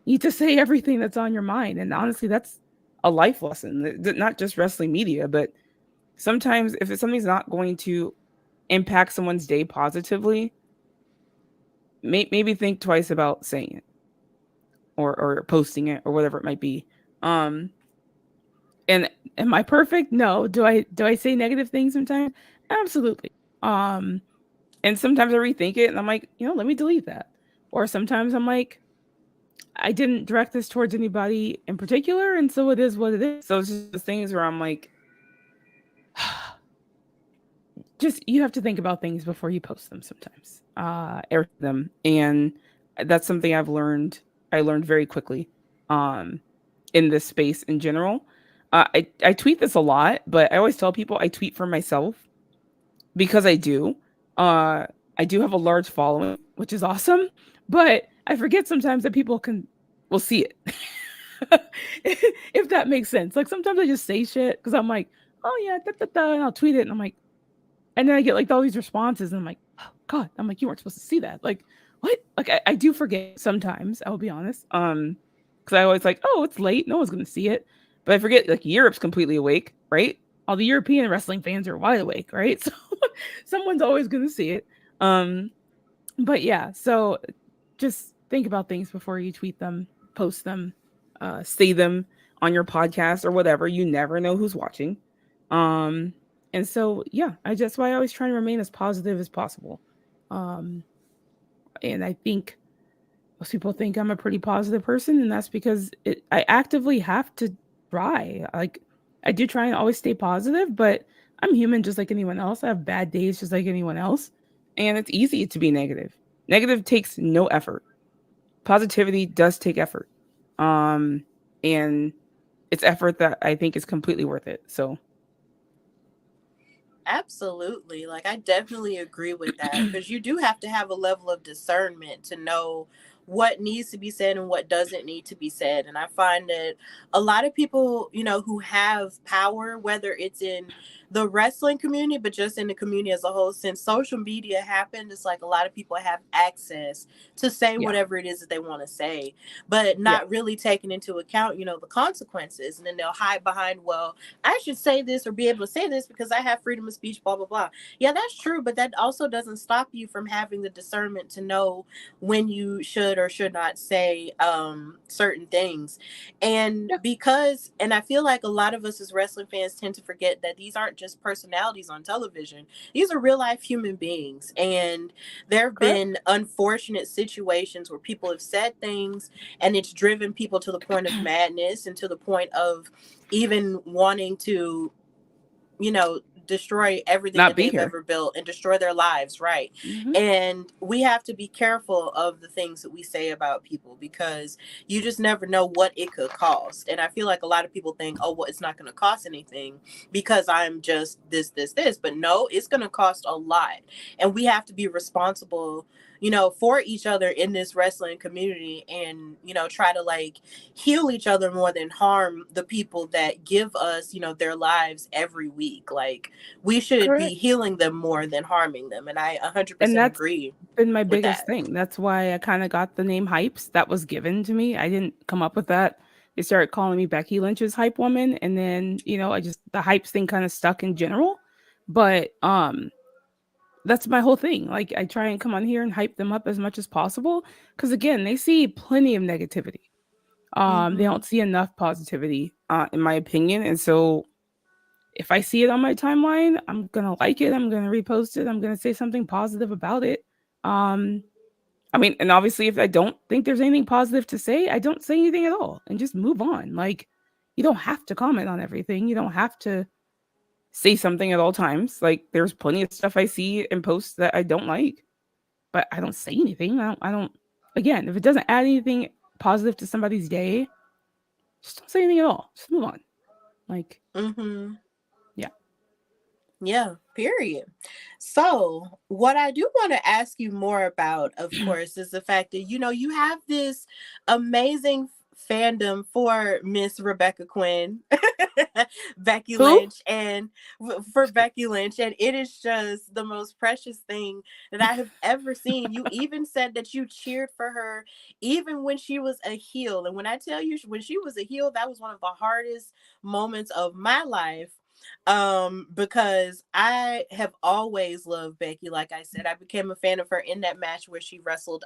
need to say everything that's on your mind, and honestly, that's a life lesson, not just wrestling media, but sometimes if it's something's not going to impact someone's day positively, maybe think twice about saying it or posting it or whatever it might be. um And am I perfect? No. Do I say negative things sometimes? Absolutely. Um, and sometimes I rethink it and I'm like, let me delete that. Or sometimes I'm like, I didn't direct this towards anybody in particular, and so it is what it is. So it's just those things where I'm like, just you have to think about things before you post them sometimes. Air them. And that's something I learned very quickly. In this space in general. I tweet this a lot, but I always tell people I tweet for myself because I do. I do have a large following, which is awesome, but I forget sometimes that people will see it. If that makes sense. Like sometimes I just say shit because I'm like, oh yeah, da, da, da, and I'll tweet it and I'm like, and then I get like all these responses and I'm like, oh God, I'm like, you weren't supposed to see that. Like, what? Like I do forget sometimes, I will be honest. Because I always like, oh, it's late, no one's gonna see it. But I forget like Europe's completely awake, right? All the European wrestling fans are wide awake, right? So someone's always gonna see it. Um, but yeah, so just think about things before you tweet them, post them, say them on your podcast or whatever. You never know who's watching. Um, and so yeah, that's why I always try to remain as positive as possible. Um, and I think most people think I'm a pretty positive person, and that's because I actively have to try. Like I do try and always stay positive, but I'm human just like anyone else. I have bad days just like anyone else, and it's easy to be negative. Negative takes no effort. Positivity does take effort, and it's effort that I think is completely worth it. So Absolutely. Like, I definitely agree with that because you do have to have a level of discernment to know what needs to be said and what doesn't need to be said. And I find that a lot of people, who have power, whether it's in the wrestling community, but just in the community as a whole, since social media happened, it's like a lot of people have access to say Yeah. whatever it is that they want to say, but Yeah. not really taking into account, the consequences. And then they'll hide behind, well, I should say this or be able to say this because I have freedom of speech, blah, blah, blah. Yeah, that's true. But that also doesn't stop you from having the discernment to know when you should or should not say certain things. And Yeah. and I feel like a lot of us as wrestling fans tend to forget that these aren't just personalities on television. These are real life human beings. And there have Correct. been unfortunate situations where people have said things and it's driven people to the point of madness and to the point of even wanting to, destroy everything Not that be they've here. ever built and destroy their lives, right? Hmm. And we have to be careful of the things that we say about people because you just never know what it could cost. And I feel like a lot of people think, oh, well, it's not going to cost anything because I'm just this. But no, it's going to cost a lot. And we have to be responsible, for each other in this wrestling community and, try to like heal each other more than harm the people that give us, their lives every week. Like we should be Correct. healing them more than harming them. And I And 100% that's agree been my with biggest that. thing. That's why I kind of got the name Hypes. That was given to me. I didn't come up with that. They started calling me Becky Lynch's hype woman, and then I just the hypes thing kind of stuck in general. But that's my whole thing. Like I try and come on here and hype them up as much as possible because again, they see plenty of negativity. They Mm-hmm. don't see enough positivity, in my opinion. And so if I see it on my timeline, I'm gonna like it. I'm gonna repost it. I'm gonna say something positive about it. Um, I mean, and obviously, if I don't think there's anything positive to say, I don't say anything at all and just move on. Like, you don't have to comment on everything. You don't have to say something at all times. Like, there's plenty of stuff I see and posts that I don't like, but I don't say anything. I don't. Again, if it doesn't add anything positive to somebody's day, just don't say anything at all. Just move on. Like, Mm-hmm. yeah. Yeah, period. So, what I do want to ask you more about, of course, is the fact that you have this amazing fandom for Miss Rebecca Quinn, Becky Who? Lynch, and for Becky Lynch, and it is just the most precious thing that I have ever seen. You even said that you cheered for her even when she was a heel, and when I tell you when she was a heel, that was one of the hardest moments of my life, because I have always loved Becky. Like I said, I became a fan of her in that match where she wrestled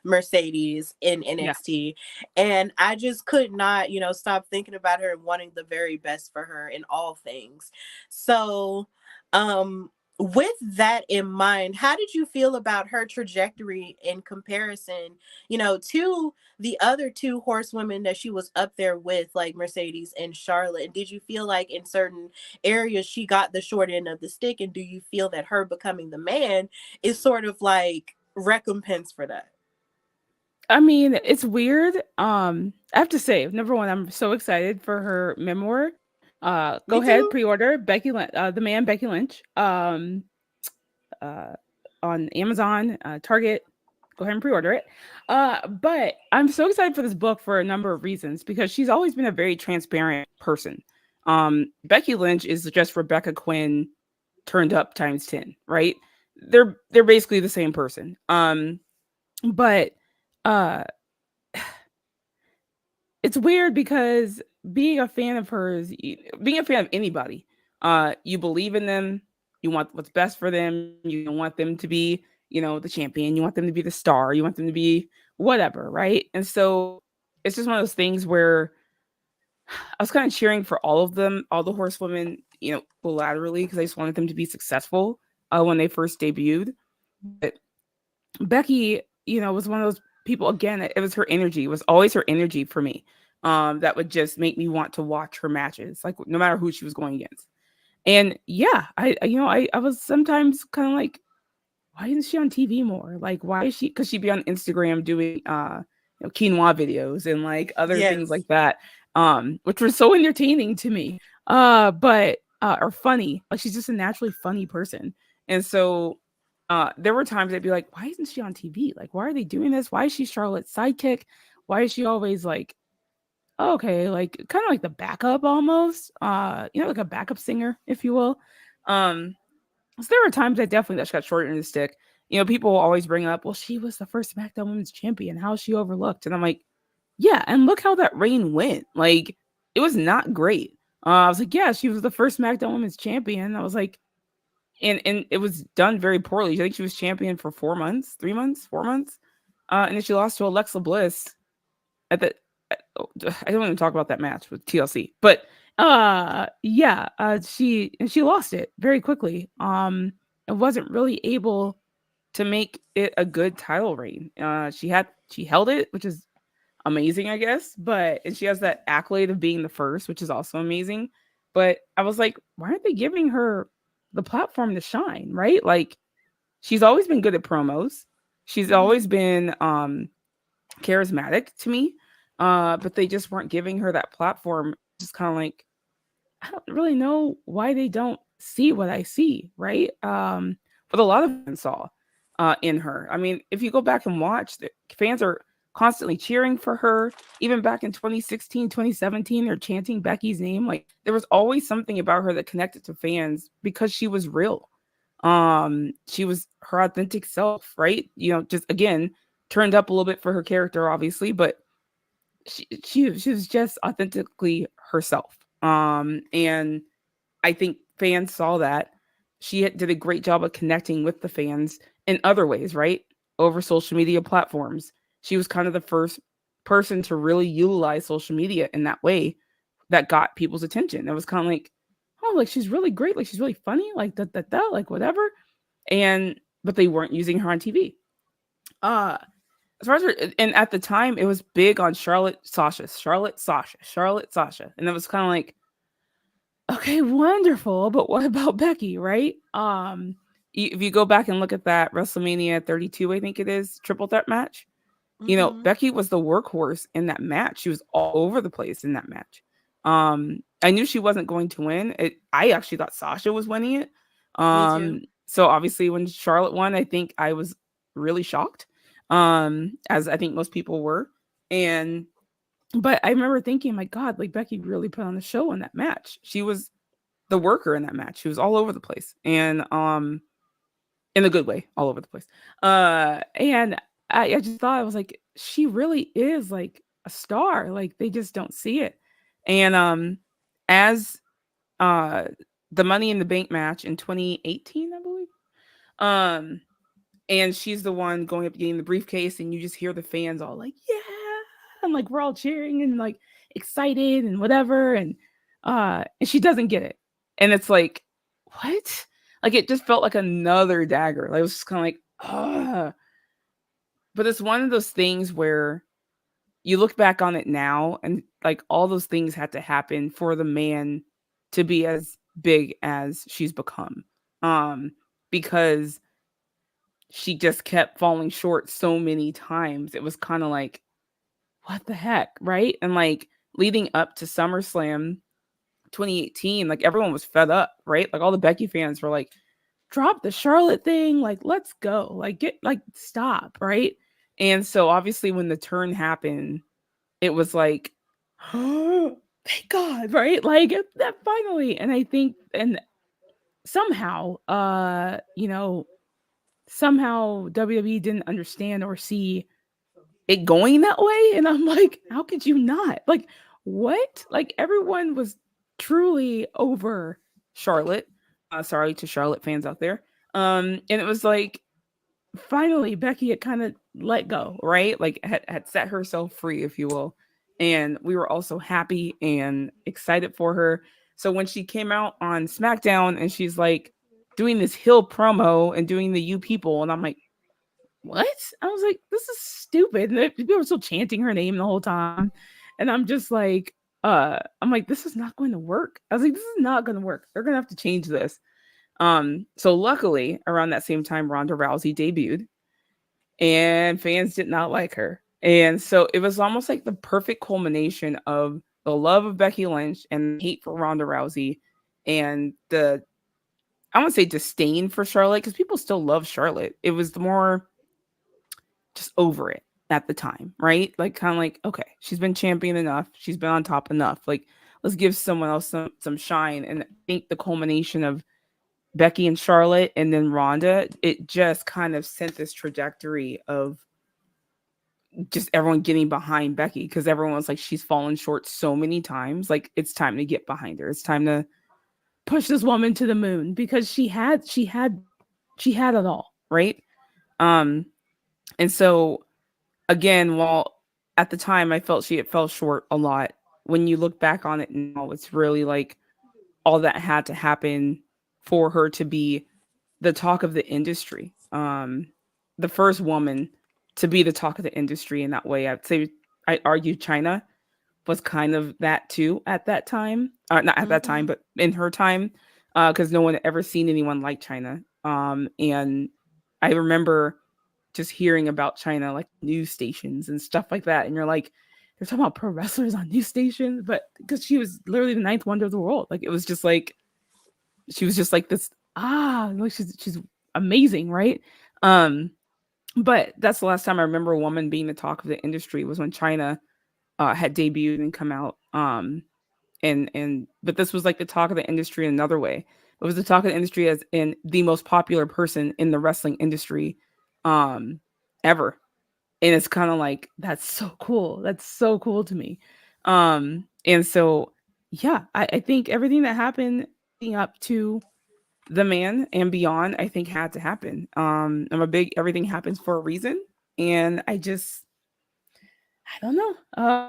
Mercedes in Yeah. NXT, and I just could not stop thinking about her and wanting the very best for her in all things. So with that in mind, how did you feel about her trajectory in comparison, to the other two horsewomen that she was up there with, like Mercedes and Charlotte? And did you feel like in certain areas she got the short end of the stick? And do you feel that her becoming the man is sort of like recompense for that? I mean, it's weird. I have to say, number one, I'm so excited for her memoir. Go Me ahead, too. pre-order the man Becky Lynch. Uh, on Amazon, Target. Go ahead and pre-order it. But I'm so excited for this book for a number of reasons because she's always been a very transparent person. Becky Lynch is just Rebecca Quinn turned up times 10, right? They're basically the same person. But uh it's weird because being a fan of hers, being a fan of anybody, you believe in them, you want what's best for them, you don't want them to be, the champion, you want them to be the star, you want them to be whatever, right? And so it's just one of those things where I was kind of cheering for all of them, all the horsewomen, laterally, because I just wanted them to be successful when they first debuted. But Becky, was one of those people again, it was her energy, it was always her energy for me. That would just make me want to watch her matches, like no matter who she was going against. And yeah, I was sometimes kind of like, why isn't she on TV more? Like, why is she? Because she'd be on Instagram doing quinoa videos and like other things Yes. like that, which was so entertaining to me. But or funny. Like she's just a naturally funny person, and so there were times I'd be like, why isn't she on TV? Like, why are they doing this? Why is she Charlotte's sidekick? Why is she always like, okay, like kind of like the backup almost, like a backup singer, if you will. Um, so there were times that she got short in the stick. People always bring up, well, she was the first SmackDown Women's Champion. How is she overlooked? And I'm like, yeah, and look how that reign went. Like, it was not great. I was like, yeah, she was the first SmackDown Women's Champion. I was like, and it was done very poorly. I think she was champion for 4 months, 3 months, 4 months, and then she lost to Alexa Bliss at the. I don't even talk about that match with TLC, but she lost it very quickly. And wasn't really able to make it a good title reign. She held it, which is amazing, I guess. And she has that accolade of being the first, which is also amazing. But I was like, why aren't they giving her the platform to shine? Right? Like, she's always been good at promos. She's always been charismatic to me. But they just weren't giving her that platform. Just kind of like, I don't really know why they don't see what I see, right? But a lot of fans saw in her. I mean, if you go back and watch, the fans are constantly cheering for her. Even back in 2016, 2017, they're chanting Becky's name. Like, there was always something about her that connected to fans because she was real. She was her authentic self, right? Just again, turned up a little bit for her character, obviously, but she was just authentically herself. And I think fans saw that. She did a great job of connecting with the fans in other ways, right? Over social media platforms. She was kind of the first person to really utilize social media in that way that got people's attention. It was kind of like, oh, like she's really great, like she's really funny, like like whatever. But they weren't using her on TV. As far as and at the time, it was big on Charlotte, Sasha, and it was kind of like, okay, wonderful, but what about Becky, right? If you go back and look at that WrestleMania 32, I think it is, triple threat match, Becky was the workhorse in that match. She was all over the place in that match. I knew she wasn't going to win. I actually thought Sasha was winning it. Me too. So obviously when Charlotte won, I think I was really shocked. As I think most people were. But I remember thinking, my God, like Becky really put on the show in that match. She was the worker in that match. She was all over the place. And in a good way, all over the place. And I just thought, I was like, she really is like a star. Like, they just don't see it. And as the Money in the Bank match in 2018, I believe. And she's the one going up getting the briefcase, and you just hear the fans all like, yeah, and like we're all cheering and like excited and whatever, and she doesn't get it. And it's like, what? Like, it just felt like another dagger. Like, it was just kind of like, but it's one of those things where you look back on it now, and like all those things had to happen for the man to be as big as she's become. Because she just kept falling short so many times. It was kind of like, what the heck, right? And like leading up to SummerSlam 2018, like everyone was fed up, right? Like all the Becky fans were like, drop the Charlotte thing, like let's go, like get like stop, right? And so obviously when the turn happened, it was like, oh, thank God, right? Like that finally. And I think, and somehow, somehow WWE didn't understand or see it going that way. And I'm like, how could you not? Like, what? Like, everyone was truly over Charlotte. Sorry to Charlotte fans out there. And it was like, finally, Becky had kind of let go, right? Like, had set herself free, if you will. And we were also happy and excited for her. So when she came out on SmackDown and she's like doing this heel promo and doing the "you people," and I'm like, what? I was like, this is stupid. And people were still chanting her name the whole time. And I'm just like, I'm like, this is not going to work. I was like, this is not going to work. They're going to have to change this. So luckily, around that same time, Ronda Rousey debuted, and fans did not like her. And so it was almost like the perfect culmination of the love of Becky Lynch and hate for Ronda Rousey and the I won't say disdain for Charlotte because people still love Charlotte. It was the more just over it at the time, right? Like kind of like, okay, she's been champion enough, she's been on top enough. Like let's give someone else some shine. And I think the culmination of Becky and Charlotte and then Ronda, it just kind of sent this trajectory of just everyone getting behind Becky because everyone's like she's fallen short so many times. Like it's time to get behind her. It's time to push this woman to the moon because she had it all, right? Um and so again, while at the time I felt she had fell short a lot, when you look back on it now, it's really like all that had to happen for her to be the talk of the industry. The first woman to be the talk of the industry in that way. I'd say I argue China was kind of that too at that time. Not at that time, Mm-hmm. but in her time, because no one had ever seen anyone like China. And I remember just hearing about China like news stations and stuff like that, and you're like, they're talking about pro wrestlers on news stations, but because she was literally the ninth wonder of the world, like it was just like she was just like this like she's amazing, right? Um, but that's the last time I remember a woman being the talk of the industry was when China had debuted and come out. And but this was like the talk of the industry in another way. It was the talk of the industry as in the most popular person in the wrestling industry um ever. And it's kind of like that's so cool. That's so cool to me. And so yeah, I think everything that happened leading up to the man and beyond, I think had to happen. I'm a big everything happens for a reason. And I don't know.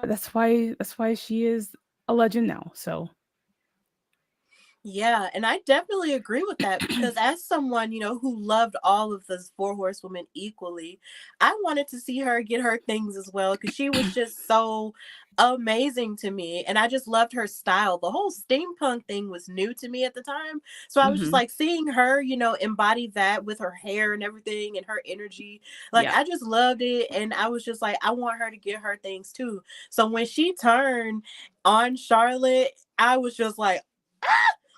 That's why she is a legend now. So Yeah, and I definitely agree with that because as someone, who loved all of those four horsewomen equally, I wanted to see her get her things as well because she was just so amazing to me. And I just loved her style. The whole steampunk thing was new to me at the time. So I was just mhm. like seeing her, embody that with her hair and everything and her energy. Like Yeah. I just loved it. And I was just like, I want her to get her things too. So when she turned on Charlotte, I was just like,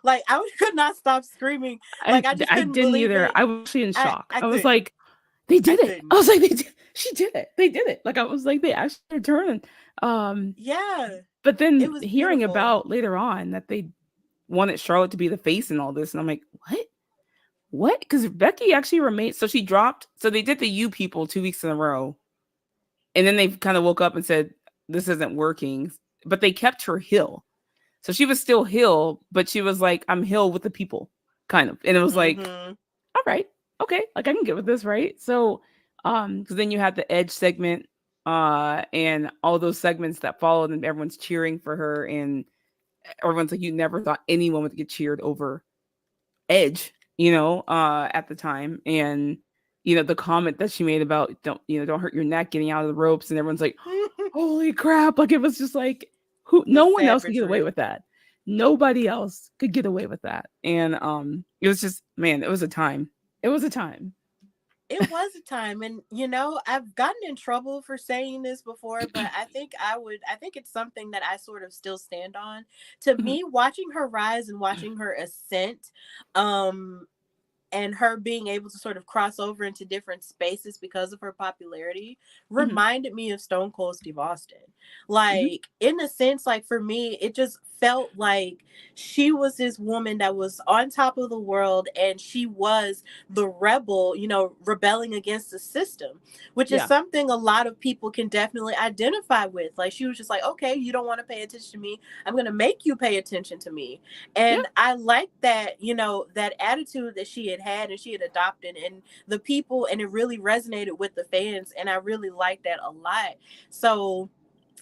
like could not stop screaming. Like I just I couldn't didn't believe either. it. I was actually in shock. I I was couldn't. like, they I did it. I couldn't. was like, she did it. They did it. Like I was like, they actually returned. Um, Yeah, but it then was hearing beautiful. about later on that they wanted Charlotte to be the face and all this, and I'm like, what? What? Because Becky actually remained. So she dropped. So they did the U people 2 weeks in a row, and then they kind of woke up and said, this isn't working. But they kept her heel. So she was still heel, but she was like, I'm heel with the people, kind of. And it was like, Mm-hmm. all right, okay, like I can get with this, right? So, because then you had the Edge segment, and all those segments that followed, and everyone's cheering for her, and everyone's like, you never thought anyone would get cheered over Edge, at the time, and the comment that she made about don't hurt your neck getting out of the ropes, and everyone's like, holy crap! Like it was just like who The no one else could get away savagery. with that. Nobody else could get away with that. And it was just man, it was a time. It was a time. It was a time, and I've gotten in trouble for saying this before, but I think it's something that I sort of still stand on. To Mhm, me, watching her rise and watching her ascent, um and her being able to sort of cross over into different spaces because of her popularity mhm, reminded me of Stone Cold Steve Austin. mhm. Like, in a sense, like for me, it just felt like she was this woman that was on top of the world and she was the rebel, rebelling against the system, which is Yeah, something a lot of people can definitely identify with. Like, she was just like, okay, you don't want to pay attention to me. I'm going to make you pay attention to me. yeah, And I like that, that attitude that she had and she had adopted and the people, and it really resonated with the fans. And I really like that a lot. So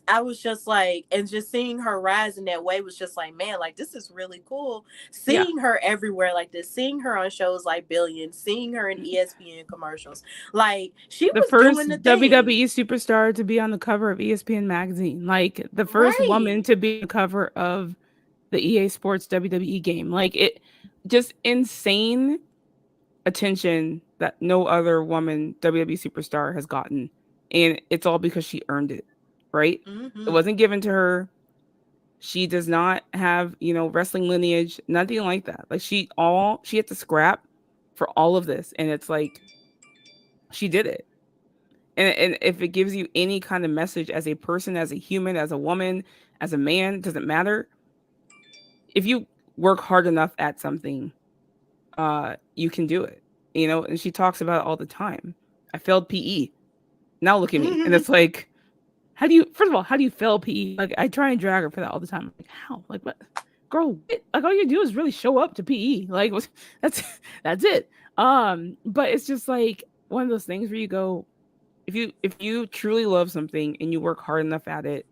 I was just like, and just seeing her rise in that way was just like, man, like this is really cool. yeah. Seeing her everywhere like this, seeing her on shows like Billions, seeing her in ESPN commercials, like she The was doing the first thing. WWE superstar to be on the cover of ESPN magazine, like the first woman Right. to be on the cover of the EA Sports WWE game. Like it just insane attention that no other woman WWE superstar has gotten. And it's all because she earned it, right? It Mm-hmm. wasn't given to her. She does not have, wrestling lineage, nothing like that. Like she had to scrap for all of this. And it's like she did it. And if it gives you any kind of message as a person, as a human, as a woman, as a man, doesn't matter. If you work hard enough at something, you can do it. And she talks about it all the time. I failed PE. Now look at me. And it's like, first of all, how do you fail PE? Like, I try and drag her for that all the time. Like, how? Like, what? Girl, what? Like, all you do is really show up to PE. Like, that's that's it. But it's just like one of those things where you go, if you truly love something and you work hard enough at it,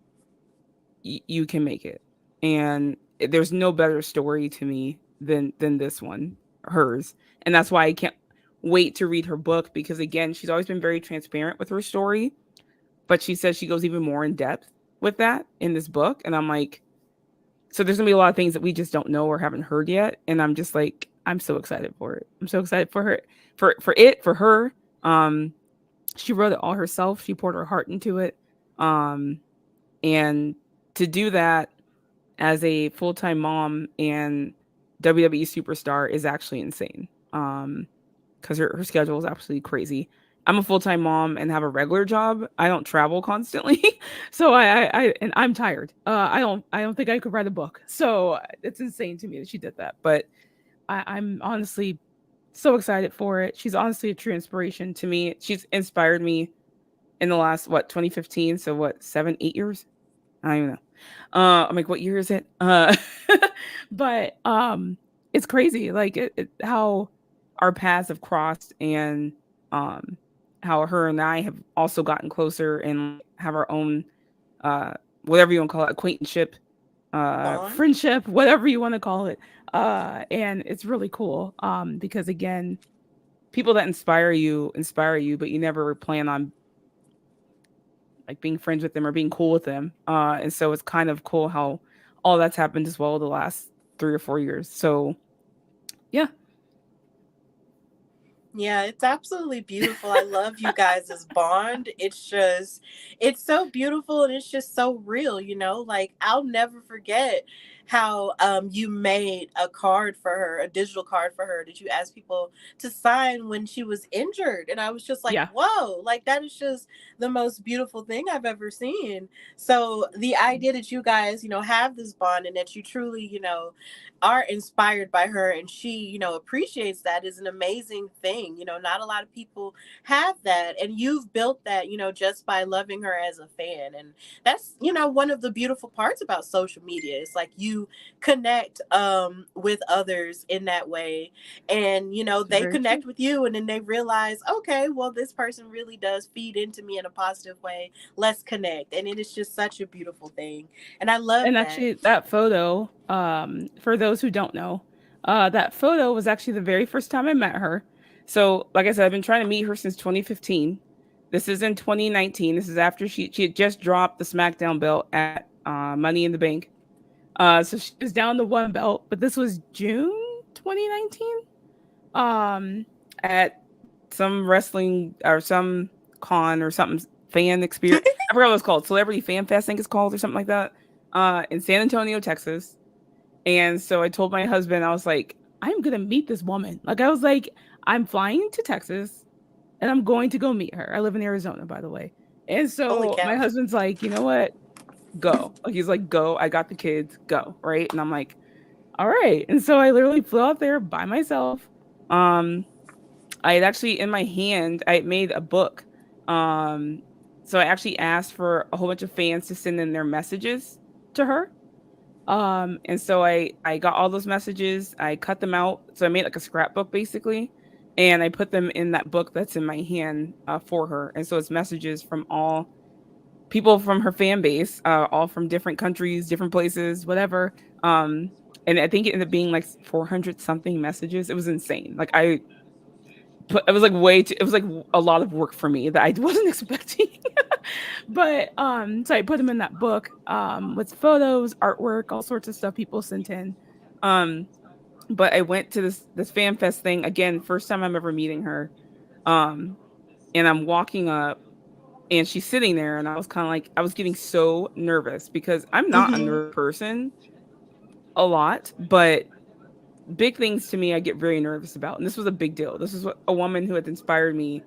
you can make it. And there's no better story to me than this one, hers. And that's why I can't wait to read her book, because again, she's always been very transparent with her story, but she says she goes even more in depth with that in this book. And I'm like, so there's gonna be a lot of things that we just don't know or haven't heard yet. And I'm just like, I'm so excited for it. I'm so excited for her, for her. She wrote it all herself. She poured her heart into it. And to do that as a full-time mom and WWE superstar is actually insane. Because her schedule is absolutely crazy. I'm a full-time mom and have a regular job. I don't travel constantly. So and I'm tired. I don't think I could write a book. So it's insane to me that she did that. But I'm honestly so excited for it. She's honestly a true inspiration to me. She's inspired me in the last 2015. So 7-8 years? I don't even know. I'm like, what year is it? But it's crazy, like how our paths have crossed, and how her and I have also gotten closer and have our own whatever you want to call it, acquaintanceship, Bond. friendship, whatever you want to call it. And it's really cool because again, people that inspire you, but you never plan on like being friends with them or being cool with them. And so it's kind of cool how all that's happened as well the last 3 or 4 years. So yeah. Yeah, it's absolutely beautiful. I love you guys' bond. It's so beautiful and it's just so real, you know? Like, I'll never forget how you made a card for her, a digital card for her that you asked people to sign when she was injured. And I was just like, Yeah. whoa, like that is just the most beautiful thing I've ever seen. So the idea that you guys, have this bond and that you truly, are inspired by her and she, appreciates that is an amazing thing. Not a lot of people have that. And you've built that, just by loving her as a fan. And that's, one of the beautiful parts about social media. It's like you connect with others in that way. And, they Very true. connect with you and then they realize, okay, well, this person really does feed into me in a positive way. Let's connect. And it is just such a beautiful thing. And I love And that. actually that photo, for those who don't know, that photo was actually the very first time I met her. So like I said, I've been trying to meet her since 2015. This is in 2019. This is after she had just dropped the SmackDown belt at Money in the Bank. So she was down to one belt, but this was June 2019. At some wrestling or some con or something, fan experience. I forgot what it's called. Celebrity Fan Fest, I think it's called, or something like that. In San Antonio, Texas. And so I told my husband, I was like, I'm gonna meet this woman. Like I was like, I'm flying to Texas and I'm going to go meet her. I live in Arizona, by the way. And Holy so my cow. husband's like, you know what? Go. Like he's like, go. I got the kids. Go. Right. And I'm like, all right. And so I literally flew out there by myself. Um, I had actually in my hand, I made a book. Um, so I actually asked for a whole bunch of fans to send in their messages to her. And so I got all those messages, I cut them out. So I made like a scrapbook basically, and I put them in that book that's in my hand for her. And so it's messages from all people from her fan base, all from different countries, different places, whatever. And I think it ended up being like 400 something messages. It was insane. Like it was like it was like a lot of work for me that I wasn't expecting. But so I put them in that book with photos, artwork, all sorts of stuff people sent in. Um but I went to this fan fest thing again, first time I'm ever meeting her. Um and I'm walking up and she's sitting there, and I was kind of like, I was getting so nervous because I'm not a Hmm. nervous person a lot, but big things to me I get very nervous about. And this was a big deal. This is what a woman who had inspired me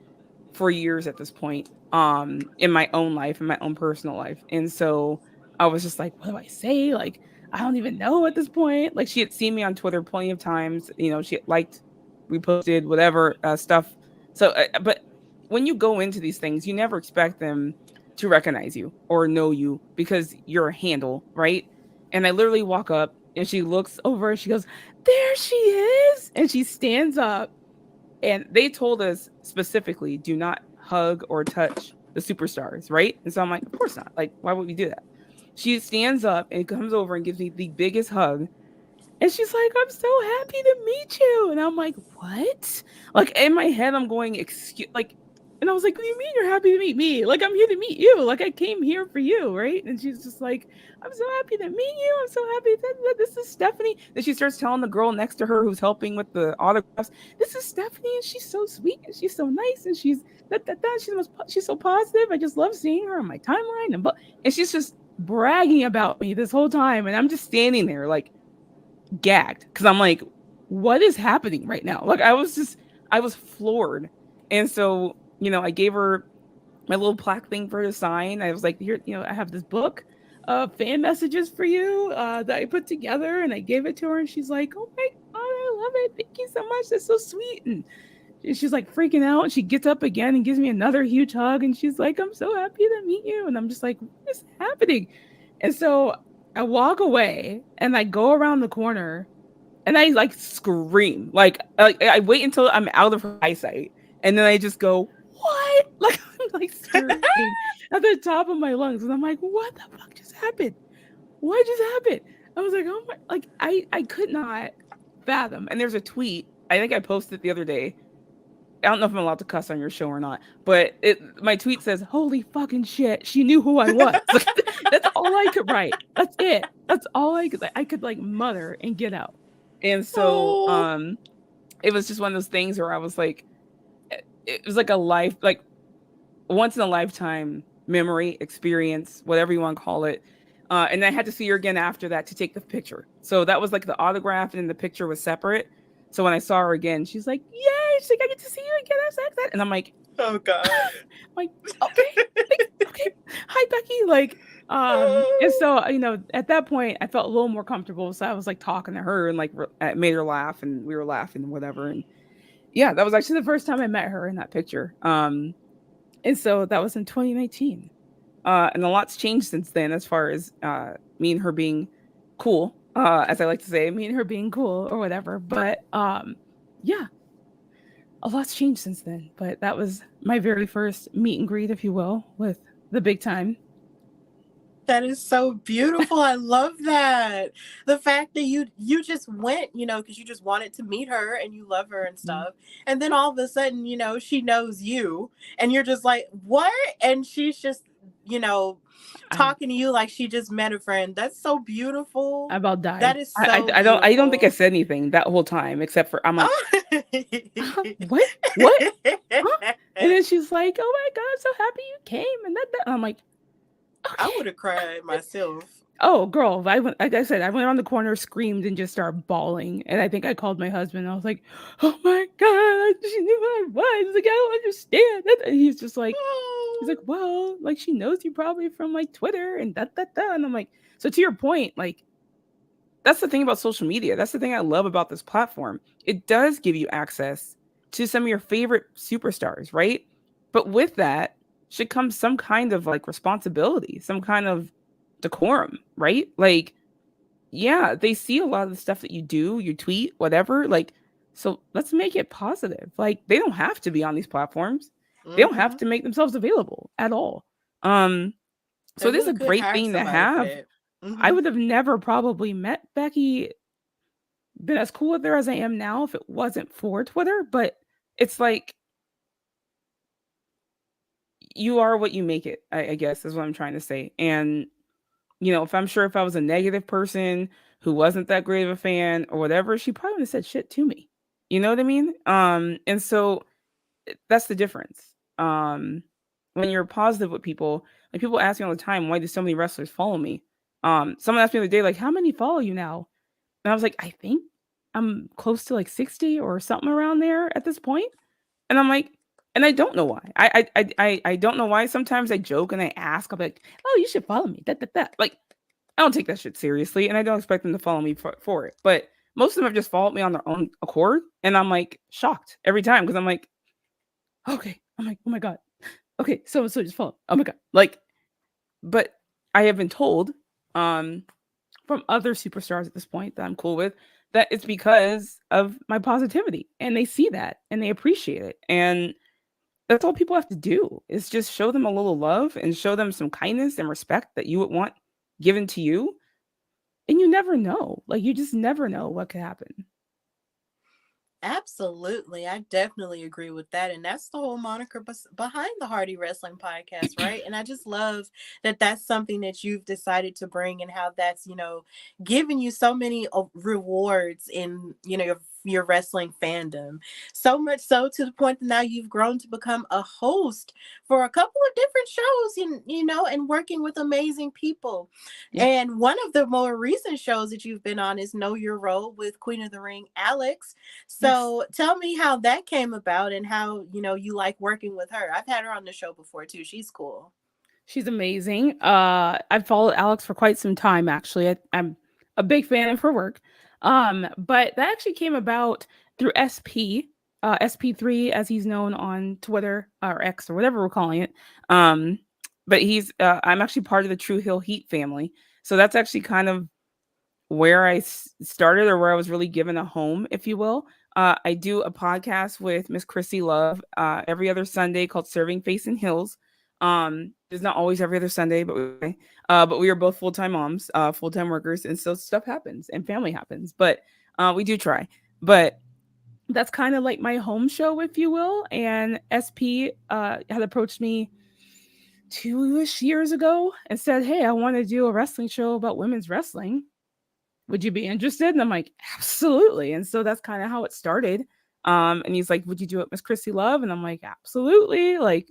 for years at this point, in my own life, in my own personal life. And so I was just like, what do I say? Like, I don't even know at this point. Like, she had seen me on Twitter plenty of times. She had liked, reposted, whatever stuff. So, but when you go into these things, you never expect them to recognize you or know you because you're a handle, right? And I literally walk up and she looks over and she goes, there she is. And she stands up, and they told us specifically, do not hug or touch the superstars, right? And so I'm like, of course not. Like, why would we do that? She stands up and comes over and gives me the biggest hug. And she's like, I'm so happy to meet you. And I'm like, what? Like, in my head, I'm going, excuse, like, and I was like, what do you mean you're happy to meet me? Like, I'm here to meet you. Like, I came here for you, right? And she's just like, I'm so happy to meet you. I'm so happy that this is Stephanie. Then she starts telling the girl next to her who's helping with the autographs, this is Stephanie, and she's so sweet, and she's so nice, and she's she's so positive. I just love seeing her on my timeline. And she's just bragging about me this whole time. And I'm just standing there, like, gagged because I'm like, what is happening right now? Like, I was floored. And so, I gave her my little plaque thing for her to sign. I was like, here, I have this book of fan messages for you that I put together, and I gave it to her, and she's like, oh my God, I love it. Thank you so much. That's so sweet. And she's like freaking out. And she gets up again and gives me another huge hug. And she's like, I'm so happy to meet you. And I'm just like, what is happening? And so I walk away and I go around the corner and I like scream. Like I wait until I'm out of her eyesight. And then I just go, what? Like, I'm like screaming at the top of my lungs. And I'm like, what the fuck just happened? What just happened? I was like, oh my, like, I could not fathom. And there's a tweet, I think I posted the other day. I don't know if I'm allowed to cuss on your show or not, but my tweet says, holy fucking shit, she knew who I was. That's all I could write. That's it. That's all I could like mutter and get out. And so Oh. it was just one of those things where I was like, it was like a life, like once in a lifetime memory, experience, whatever you want to call it. And I had to see her again after that to take the picture. So that was like the autograph, and the picture was separate. So when I saw her again, she's like, yay, she's like, I get to see you again. I'm so excited. And I'm like, Oh God. like, okay, okay. Hi, Becky. Like, and so, at that point I felt a little more comfortable. So I was like talking to her and like made her laugh, and we were laughing and whatever. And yeah, that was actually the first time I met her in that picture. And so that was in 2019. And a lot's changed since then as far as me and her being cool, as I like to say, me and her being cool or whatever. But yeah, a lot's changed since then. But that was my very first meet and greet, if you will, with the big time. That is so beautiful. I love that. The fact that you just went, because you just wanted to meet her and you love her and Mhm. stuff. And then all of a sudden, she knows you and you're just like, "What?" And she's just, you know, I talking to you like she just met a friend. That's so I beautiful. about died. That is I so I don't think I beautiful. said anything that whole time except for I'm like, Oh. what? What? Huh? And then she's like, oh my God, I'm so happy you came. And that. And I'm like, I okay. would have cried myself. Oh, girl, I went, like I said, I went around the corner, screamed, and just started bawling. And I think I called my husband. I was like, oh my God, she knew who I was. He's like, I don't understand. And he's like, well, like she knows you probably from like Twitter and da. And I'm like, so to your point, like, that's the thing about social media. That's the thing I love about this platform. It does give you access to some of your favorite superstars, right? But with that should come some kind of like responsibility, some kind of decorum, right? Like, yeah, they see a lot of the stuff that you do, you tweet, whatever. Like, so let's make it positive. Like, they don't have to be on these platforms. They don't have Hmm. to make themselves available at all. Um, They so it is really a could great hire thing to somebody for have. that. I Hmm. would have never probably met Becky, been as cool with her as I am now if it wasn't for Twitter. But it's like you are what you make it, I guess is what I'm trying to say. And if I'm sure if I was a negative person who wasn't that great of a fan or whatever, she probably would have said shit to me. You know what I mean? And so that's the difference. When when you're positive with people, like people ask me all the time, why do so many wrestlers follow me? Someone asked me the other day, like, how many follow you now? And I was like, I think I'm close to like 60 or something around there at this point. And I'm like, and I don't know why. I don't know why. Sometimes I joke and I ask, I'll be like, oh, you should follow me. That. Like, I don't take that shit seriously, and I don't expect them to follow me for it. But most of them have just followed me on their own accord, and I'm like shocked every time because I'm like, okay, I'm like, oh my god, okay, so just follow. Oh my god, like, but I have been told, um, from other superstars at this point that I'm cool with, that it's because of my positivity, and they see that and they appreciate it, and that's all people have to do is just show them a little love and show them some kindness and respect that you would want given to you. And you never know. Like, you just never know what could happen. Absolutely. I definitely agree with that. And that's the whole moniker behind the Hardy Wrestling Podcast, right? And I just love that that's something that you've decided to bring and how that's, giving you so many rewards in, your wrestling fandom. So much so to the point that now you've grown to become a host for a couple of different shows, and working with amazing people. Yeah. And one of the more recent shows that you've been on is Know Your Role with Queen of the Ring, Alex. Yes. So tell me how that came about and how, you like working with her. I've had her on the show before too. She's cool. She's amazing. I've followed Alex for quite some time, actually. I'm a big fan of her work. But that actually came about through SP3, as he's known on Twitter or X or whatever we're calling it. Um, but I'm actually part of the True Hill Heat family. So that's actually kind of where I started, or where I was really given a home, if you will. I do a podcast with Miss Chrissy Love every other Sunday called Serving Face in Hills. It's not always every other Sunday, but we are both full time moms, full time workers, and so stuff happens and family happens. But we do try. But that's kind of like my home show, if you will. And SP had approached me 2-ish years ago and said, "Hey, I want to do a wrestling show about women's wrestling. Would you be interested?" And I'm like, absolutely. And so that's kind of how it started. And he's like, would you do it, Miss Chrissy Love? And I'm like, absolutely. Like,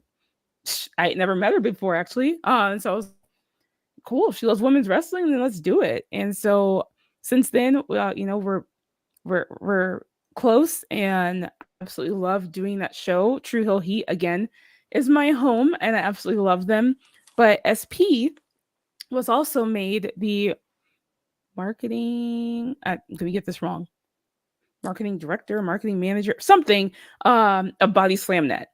I never met her before, actually. And so I was cool. She loves women's wrestling, then let's do it. And so since then, we're close, and I absolutely love doing that show. True Hill Heat again is my home, and I absolutely love them. But SP was also made the marketing, let me get this wrong, marketing director, marketing manager, something, of Body Slam Net.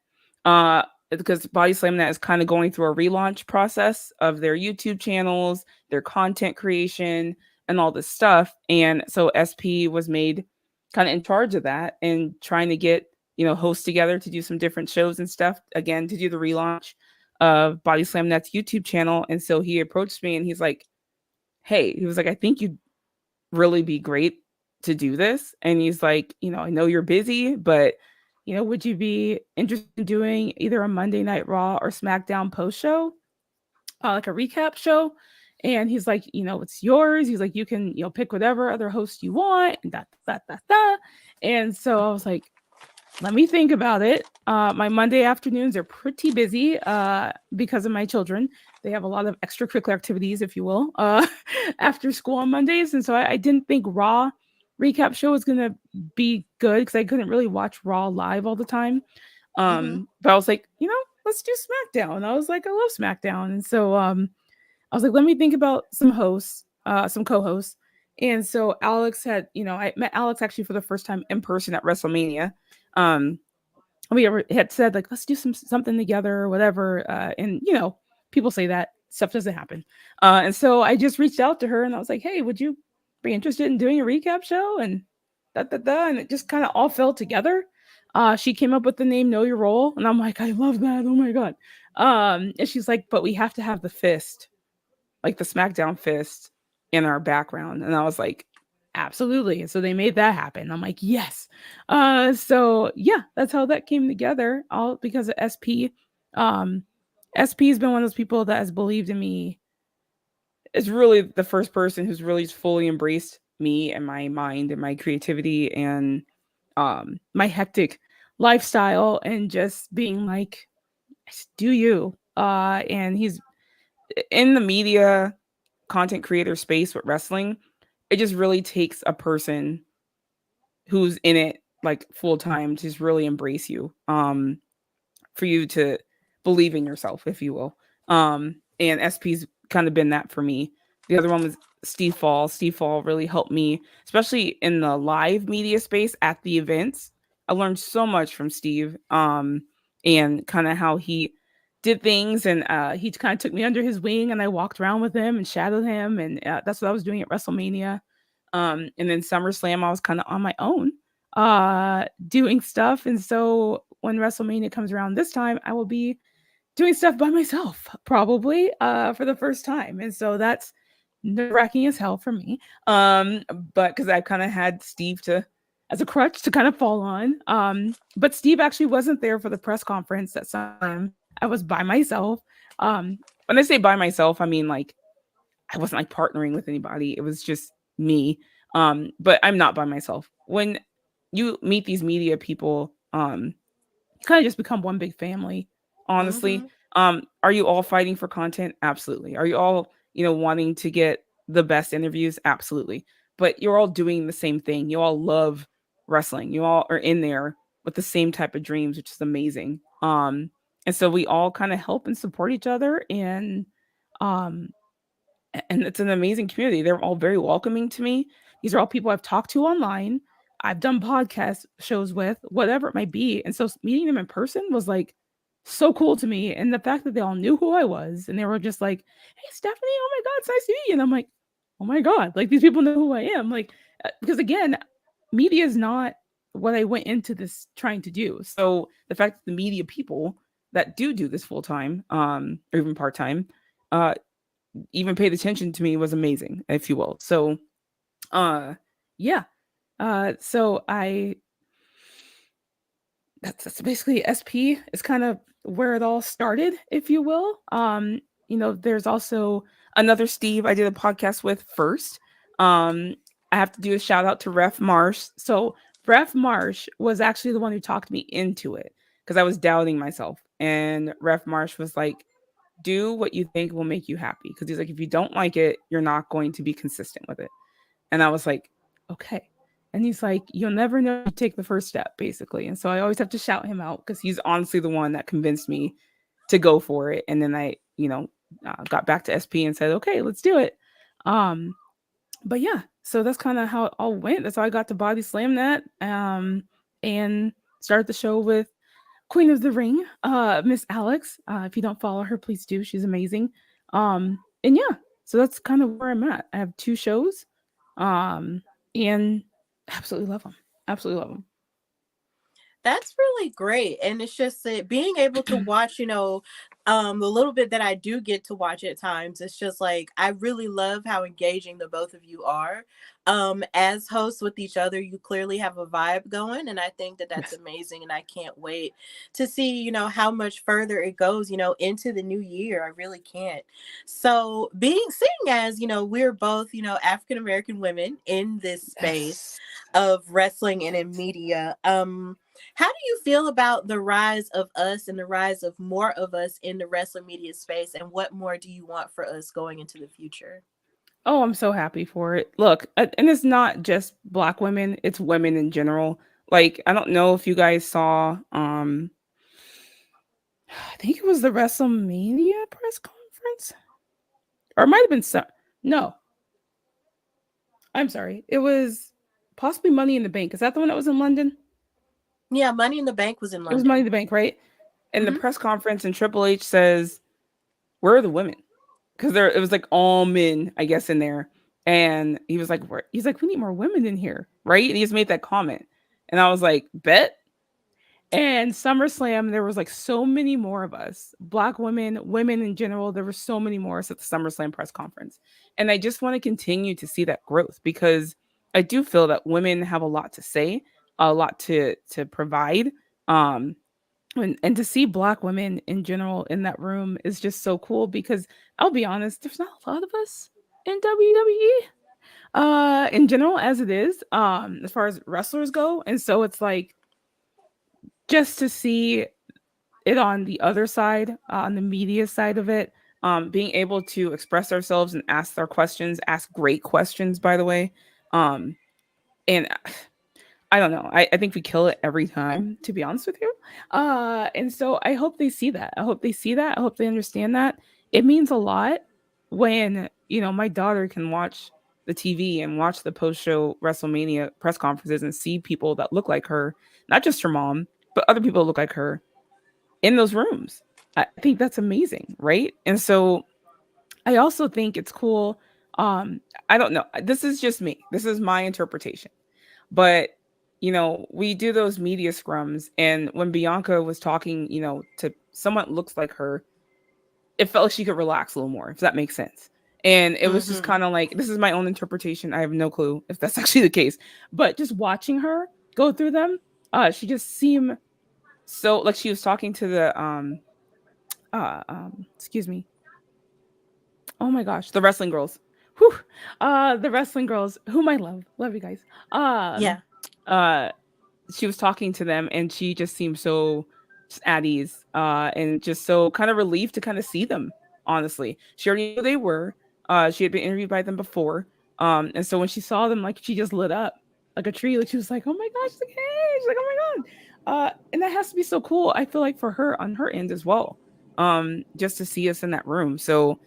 Because Body Slam Net is kind of going through a relaunch process of their YouTube channels, their content creation, and all this stuff. And so SP was made kind of in charge of that and trying to get, hosts together to do some different shows and stuff, again, to do the relaunch of Body Slam Net's YouTube channel. And so he approached me and he's like, hey, he was like, I think you'd really be great to do this. And he's like, I know you're busy, but, would you be interested in doing either a Monday Night Raw or SmackDown post show, like a recap show? And he's like, it's yours. He's like, you can, pick whatever other host you want. And that. And so I was like, let me think about it. My Monday afternoons are pretty busy because of my children. They have a lot of extracurricular activities, if you will, after school on Mondays. And so I didn't think Raw recap show was going to be good because I couldn't really watch Raw live all the time. But I was like, let's do SmackDown. I was like, I love SmackDown. And so I was like, let me think about some hosts, some co-hosts. And so Alex had, I met Alex actually for the first time in person at Wrestlemania. We had said like, let's do something together or whatever. And people say that stuff doesn't happen. And so I just reached out to her and I was like, hey, would you be interested in doing a recap show? And and it just kind of all fell together. She came up with the name Know Your Role, and I'm like, I love that. Oh my god. And she's like, but we have to have the fist, like the SmackDown fist, in our background. And I was like, absolutely. And so they made that happen. I'm like, yes. So yeah, that's how that came together, all because of SP. SP has been one of those people that has believed in me. It's really the first person who's really fully embraced me and my mind and my creativity and my hectic lifestyle, and just being like, do you, And he's in the media content creator space with wrestling. It just really takes a person who's in it like full time to just really embrace you. For you to believe in yourself, if you will. And SP's kind of been that for me. The other one was Steve Fall. Steve Fall really helped me, especially in the live media space at the events. I learned so much from Steve, and kind of how he did things. And he kind of took me under his wing, and I walked around with him and shadowed him. And that's what I was doing at WrestleMania. And then SummerSlam, I was kind of on my own doing stuff. And so when WrestleMania comes around this time, I will be doing stuff by myself, probably for the first time. And so that's nerve-wracking as hell for me. But because I kind of had Steve to as a crutch to kind of fall on. But Steve actually wasn't there for the press conference that time. I was by myself. When I say by myself, I mean like I wasn't like partnering with anybody. It was just me. But I'm not by myself. When you meet these media people, you kind of just become one big family, honestly. Mm-hmm. Are you all fighting for content? Absolutely. Are you all, wanting to get the best interviews? Absolutely. But you're all doing the same thing. You all love wrestling. You all are in there with the same type of dreams, which is amazing. And so we all kind of help and support each other, um and it's an amazing community. They're all very welcoming to me. These are all people I've talked to online. I've done podcast shows with, whatever it might be. And so meeting them in person was like so cool to me. And the fact that they all knew who I was and they were just like, "Hey, Stephanie, oh my God, it's nice to meet you." And I'm like, "Oh my God, like these people know who I am." Like, because again, media is not what I went into this trying to do. So the fact that the media people that do this full time, or even part time, uh, even paid attention to me was amazing, if you will. So, uh, yeah. So that's basically SP is kind of where it all started, if you will. There's also another Steve I did a podcast with first. I have to do a shout out to Ref Marsh. So Ref Marsh was actually the one who talked me into it because I was doubting myself, and Ref Marsh was like, do what you think will make you happy. Because he's like, if you don't like it, you're not going to be consistent with it. And I was like, okay. And he's like, you'll never know if you take the first step, basically. And so I always have to shout him out because he's honestly the one that convinced me to go for it. And then I, got back to SP and said, okay, let's do it. Um, but yeah, so that's kind of how it all went. That's how I got to body slam that, and start the show with Queen of the Ring, Miss Alex. If you don't follow her, please do. She's amazing. And yeah, so that's kind of where I'm at. I have 2 shows, and absolutely love them. Absolutely love them. That's really great. And it's just that being able to watch, the little bit that I do get to watch at times, it's just like I really love how engaging the both of you are. As hosts with each other, you clearly have a vibe going, and I think that that's Yes. amazing. And I can't wait to see, how much further it goes, into the new year. I really can't. So seeing as, we're both, African American women in this space Yes. of wrestling and in media, how do you feel about the rise of us and the rise of more of us in the wrestling media space? And what more do you want for us going into the future? Oh, I'm so happy for it. Look, and it's not just Black women; it's women in general. Like, I don't know if you guys saw, I think it was the WrestleMania press conference, or it might have been some. No, I'm sorry. It was possibly Money in the Bank. Is that the one that was in London? Yeah, Money in the Bank was in It was Money in London. the Bank, right? In the Hmm. press conference, and Triple H says, "Where are the women?" Because there, it was like all men, I guess, in there. And he was like, "Where?" He's like, "We need more women in here, right?" And he just made that comment, and I was like, "Bet." And SummerSlam, there was like so many more of us, Black women, women in general. There were so many more at the SummerSlam press conference, and I just want to continue to see that growth because I do feel that women have a lot to say, a lot to provide, um, and to see Black women in general in that room is just so cool because I'll be honest, there's not a lot of us in WWE, in general as it is, as far as wrestlers go, and so it's like just to see it on the other side, on the media side of it, being able to express ourselves and ask our questions, ask great questions, by the way. Um, and I don't know. I think we kill it every time, to be honest with you. And so I hope they see that. I hope they see that. I hope they understand that. It means a lot when, my daughter can watch the TV and watch the post show WrestleMania press conferences and see people that look like her, not just her mom, but other people that look like her in those rooms. I think that's amazing, right? And so I also think it's cool. I don't know. This is just me. This is my interpretation. But we do those media scrums, and when Bianca was talking, to someone that looks like her, it felt like she could relax a little more, if that makes sense. And it was just Mm-hmm. kind of like, this is my own interpretation. I have no clue if that's actually the case. But just watching her go through them, she just seemed so like she was talking to the excuse me. Oh my gosh, the wrestling girls. Whew. The wrestling girls, whom I love. Love you guys. Um Yeah. uh she was talking to them, and she just seemed so just at ease, and just so kind of relieved to kind of see them. Honestly, she already knew who they were. She had been interviewed by them before, and so when she saw them, like, she just lit up like a tree. Like, she was like, oh my gosh, like, hey. She's like, oh my god. And that has to be so cool, I feel like, for her on her end as well, just to see us in that room. So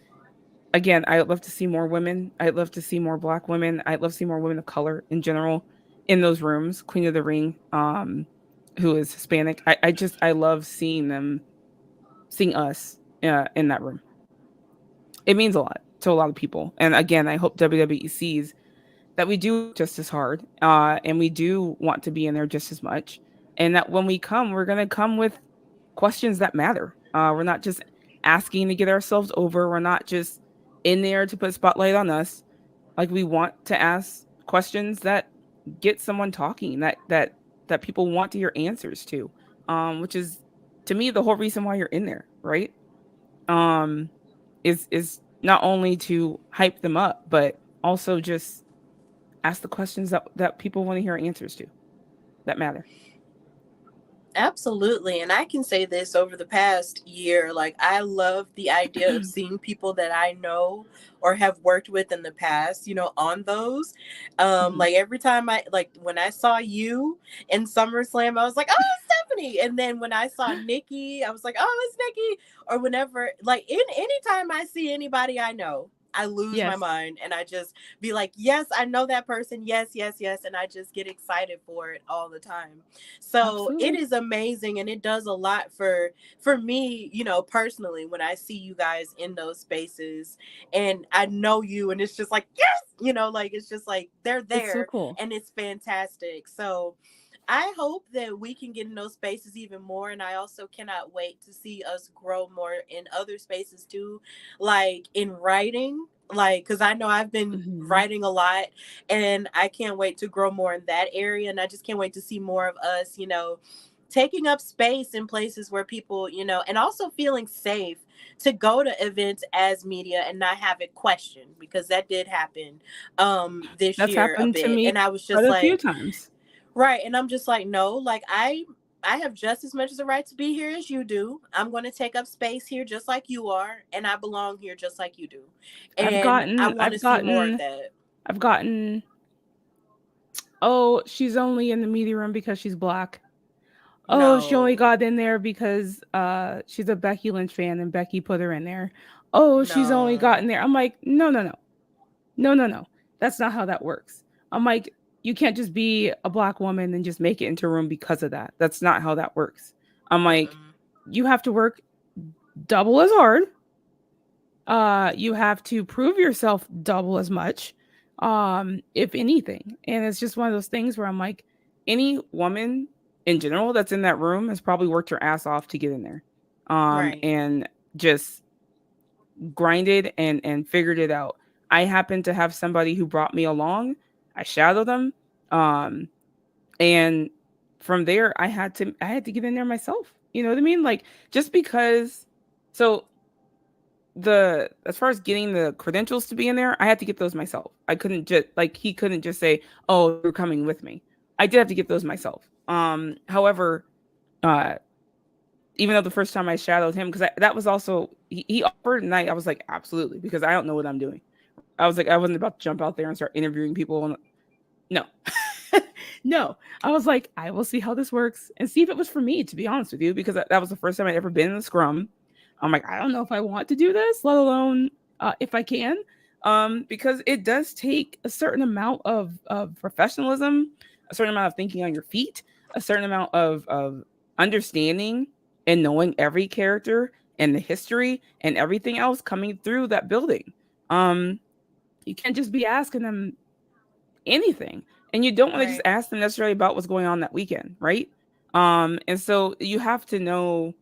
again, I'd love to see more women. I'd love to see more Black women. I'd love to see more women of color in general in those rooms. Queen of the Ring, who is Hispanic. I love seeing them, seeing us in that room. It means a lot to a lot of people. And again, I hope WWE sees that we do just as hard, and we do want to be in there just as much. And that when we come, we're going to come with questions that matter. We're not just asking to get ourselves over. We're not just in there to put a spotlight on us. Like, we want to ask questions that get someone talking, that people want to hear answers to, which is, to me, the whole reason why you're in there, right? Um, is not only to hype them up, but also just ask the questions that people want to hear answers to, that matter. Absolutely. And I can say this over the past year, like I love the idea of seeing people that I know or have worked with in the past, on those. Mhm. Like every time like when I saw you in SummerSlam, I was like, oh, it's Stephanie. And then when I saw Nikki, I was like, oh, it's Nikki. Or whenever, like anytime I see anybody I know, I lose my Yes, mind and I just be like, yes, I know that person. Yes, yes, yes. And I just get excited for it all the time. So it absolutely. is amazing, and it does a lot for me, personally, when I see you guys in those spaces and I know you, and it's just like, yes, like it's just like they're It's so there cool. and it's fantastic. So I hope that we can get in those spaces even more. And I also cannot wait to see us grow more in other spaces too, like in writing. Like, because I know I've been Mhm. writing a lot and I can't wait to grow more in that area. And I just can't wait to see more of us, taking up space in places where people, and also feeling safe to go to events as media and not have it questioned, because that did happen this That's year a happened to bit. me And I was quite just a few like, times. right. And I'm just like, no, like I have just as much as a right to be here as you do. I'm going to take up space here just like you are, and I belong here just like you do. I've And I gotten want to I've see more of gotten that. I've gotten, "Oh, she's only in the media room because she's Black. Oh, she only No. got in there because, she's a Becky Lynch fan and Becky put her in there. Oh, she's only No. gotten there." I'm like, "No, no, no. No, no, no. That's not how that works." I'm like, "You can't just be a Black woman and just make it into a room because of that. That's not how that works." I'm like, Mm-mm. "You have to work double as hard. You have to prove yourself double as much, if anything." And it's just one of those things where I'm like, any woman in general that's in that room has probably worked her ass off to get in there, Right. and just grinded and figured it out. I happened to have somebody who brought me along. I shadowed them, um, and from there I had to get in there myself. You know what I mean? Like, just because. So the as far as getting the credentials to be in there, I had to get those myself. I couldn't just, like, he couldn't just say, "Oh, you're coming with me." I did have to get those myself. However, uh even though the first time I shadowed him, because that was also he offered, and I was like, absolutely, because I don't know what I'm doing. I was like, I wasn't about to jump out there and start interviewing people. And no, no. I was like, I will see how this works and see if it was for me, to be honest with you, because that was the first time I'd ever been in a scrum. I'm like, I don't know if I want to do this, let alone if I can, because it does take a certain amount of professionalism, a certain amount of thinking on your feet, a certain amount of understanding and knowing every character and the history and everything else coming through that building. You can't just be asking them anything, and you don't want to just Right. ask them necessarily about what's going on that weekend, right? And so you have to know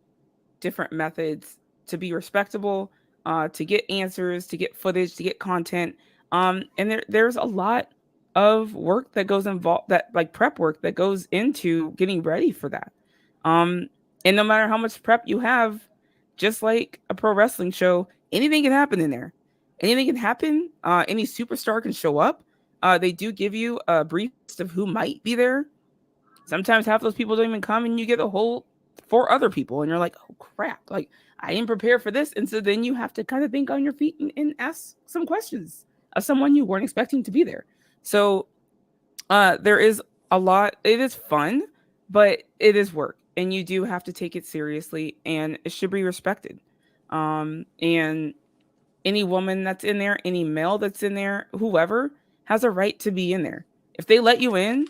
different methods to be respectable, to get answers, to get footage, to get content. And there's a lot of work that goes involved, that like prep work that goes into getting ready for that. Um, and no matter how much prep you have, just like a pro wrestling show, anything can happen in there. Anything can happen. Any superstar can show up. They do give you a brief list of who might be there. Sometimes half those people don't even come, and you get a whole four other people, and you're like, oh crap, like I didn't prepare for this. And so then you have to kind of think on your feet and ask some questions of someone you weren't expecting to be there. So there is a lot. It is fun, but it is work, and you do have to take it seriously, and it should be respected. And any woman that's in there, any male that's in there, whoever has a right to be in there. If they let you in,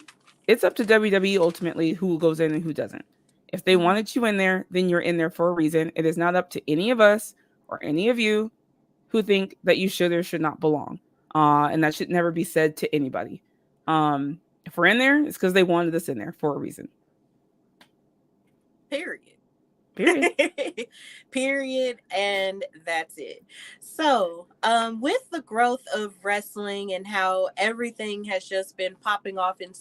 it's up to WWE ultimately who goes in and who doesn't. If they wanted you in there, then you're in there for a reason. It is not up to any of us or any of you who think that you should or should not belong. And that should never be said to anybody. If we're in there, it's because they wanted us in there for a reason. Period. Period. Period, and that's it. So with the growth of wrestling and how everything has just been popping off in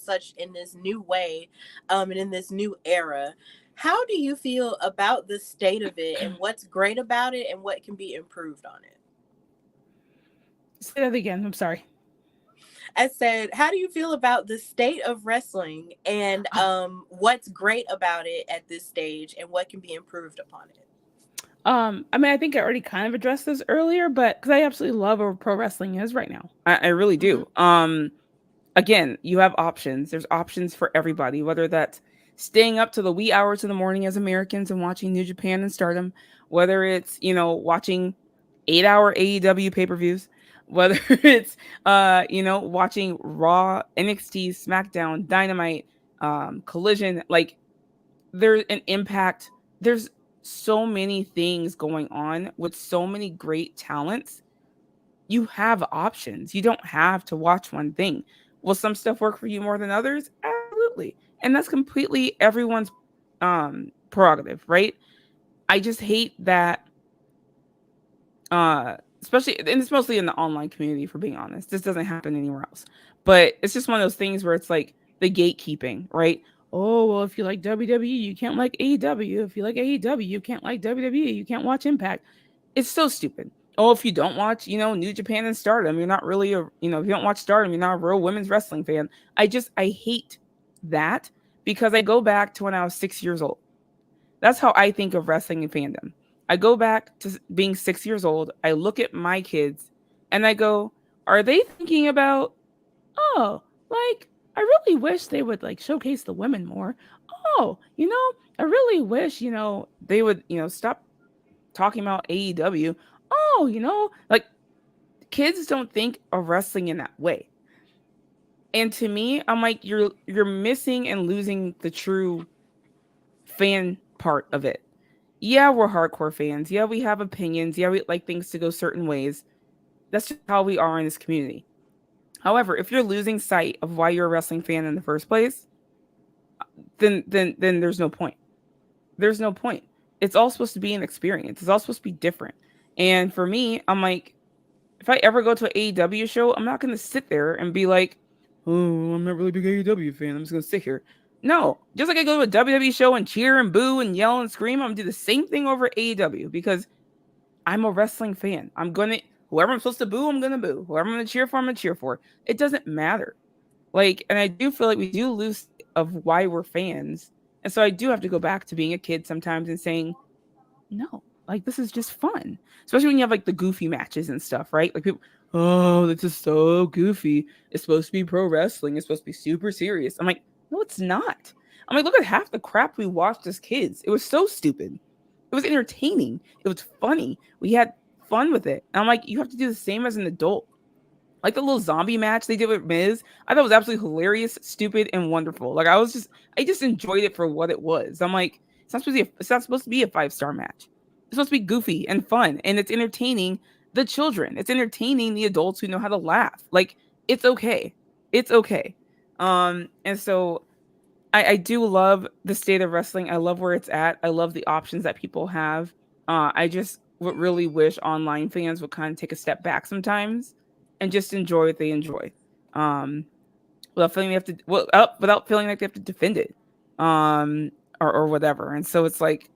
this new way, and in this new era, how do you feel about the state of it, and what's great about it, and what can be improved on it? Say that again. I'm sorry. I said, how do you feel about the state of wrestling, and what's great about it at this stage, and what can be improved upon it? I mean, I think I already kind of addressed this earlier, but because I absolutely love where pro wrestling is right now. I really do. Again, you have options. There's options for everybody, whether that's staying up to the wee hours of the morning as Americans and watching New Japan and Stardom, whether it's, watching 8-hour AEW pay-per-views, whether it's, watching Raw, NXT, SmackDown, Dynamite, Collision, like there's an Impact. There's so many things going on with so many great talents. You have options. You don't have to watch one thing. Will some stuff work for you more than others? Absolutely. And that's completely everyone's prerogative, right? I just hate that especially, and it's mostly in the online community, for being honest. This doesn't happen anywhere else. But it's just one of those things where it's like the gatekeeping, right? Oh, well, if you like WWE, you can't like AEW. If you like AEW, you can't like WWE. You can't watch Impact. It's so stupid. Oh, if you don't watch, New Japan and Stardom, you're not really if you don't watch Stardom, you're not a real women's wrestling fan. I hate that, because I go back to when I was 6 years old. That's how I think of wrestling and fandom. I go back to being 6 years old. I look at my kids and I go, are they thinking about, oh, like, I really wish they would like showcase the women more. Oh, I really wish, they would, stop talking about AEW. Oh, like kids don't think of wrestling in that way. And to me, I'm like, you're missing and losing the true fan part of it. Yeah, we're hardcore fans. Yeah, we have opinions. Yeah, we like things to go certain ways. That's just how we are in this community. However, if you're losing sight of why you're a wrestling fan in the first place, then there's no point. There's no point. It's all supposed to be an experience. It's all supposed to be different. And for me, I'm like, if I ever go to an AEW show, I'm not going to sit there and be like, oh, I'm not really a big AEW fan. I'm just going to sit here. No, just like I go to a WWE show and cheer and boo and yell and scream, I'm going to do the same thing over AEW, because I'm a wrestling fan. Whoever I'm supposed to boo, I'm going to boo. Whoever I'm going to cheer for, I'm going to cheer for. It doesn't matter. Like, and I do feel like we do lose of why we're fans And so I do have to go back to being a kid sometimes and saying, no, like this is just fun. Especially when you have like the goofy matches and stuff, right? Like people, oh, this is so goofy. It's supposed to be pro wrestling. It's supposed to be super serious. I'm like, no, it's not. I'm like, look at half the crap we watched as kids. It was so stupid. It was entertaining. It was funny. We had fun with it. And I'm like, you have to do the same as an adult. Like the little zombie match they did with Miz, I thought it was absolutely hilarious, stupid, and wonderful. Like I just enjoyed it for what it was. I'm like, it's not supposed to be a 5-star match. It's supposed to be goofy and fun, and it's entertaining the children. It's entertaining the adults who know how to laugh. Like it's okay, it's okay. And so I do love the state of wrestling. I love where it's at. I love the options that people have. I just would really wish online fans would kind of take a step back sometimes and just enjoy what they enjoy, um, without feeling they have to without feeling like they have to defend it, or whatever. And so it's like,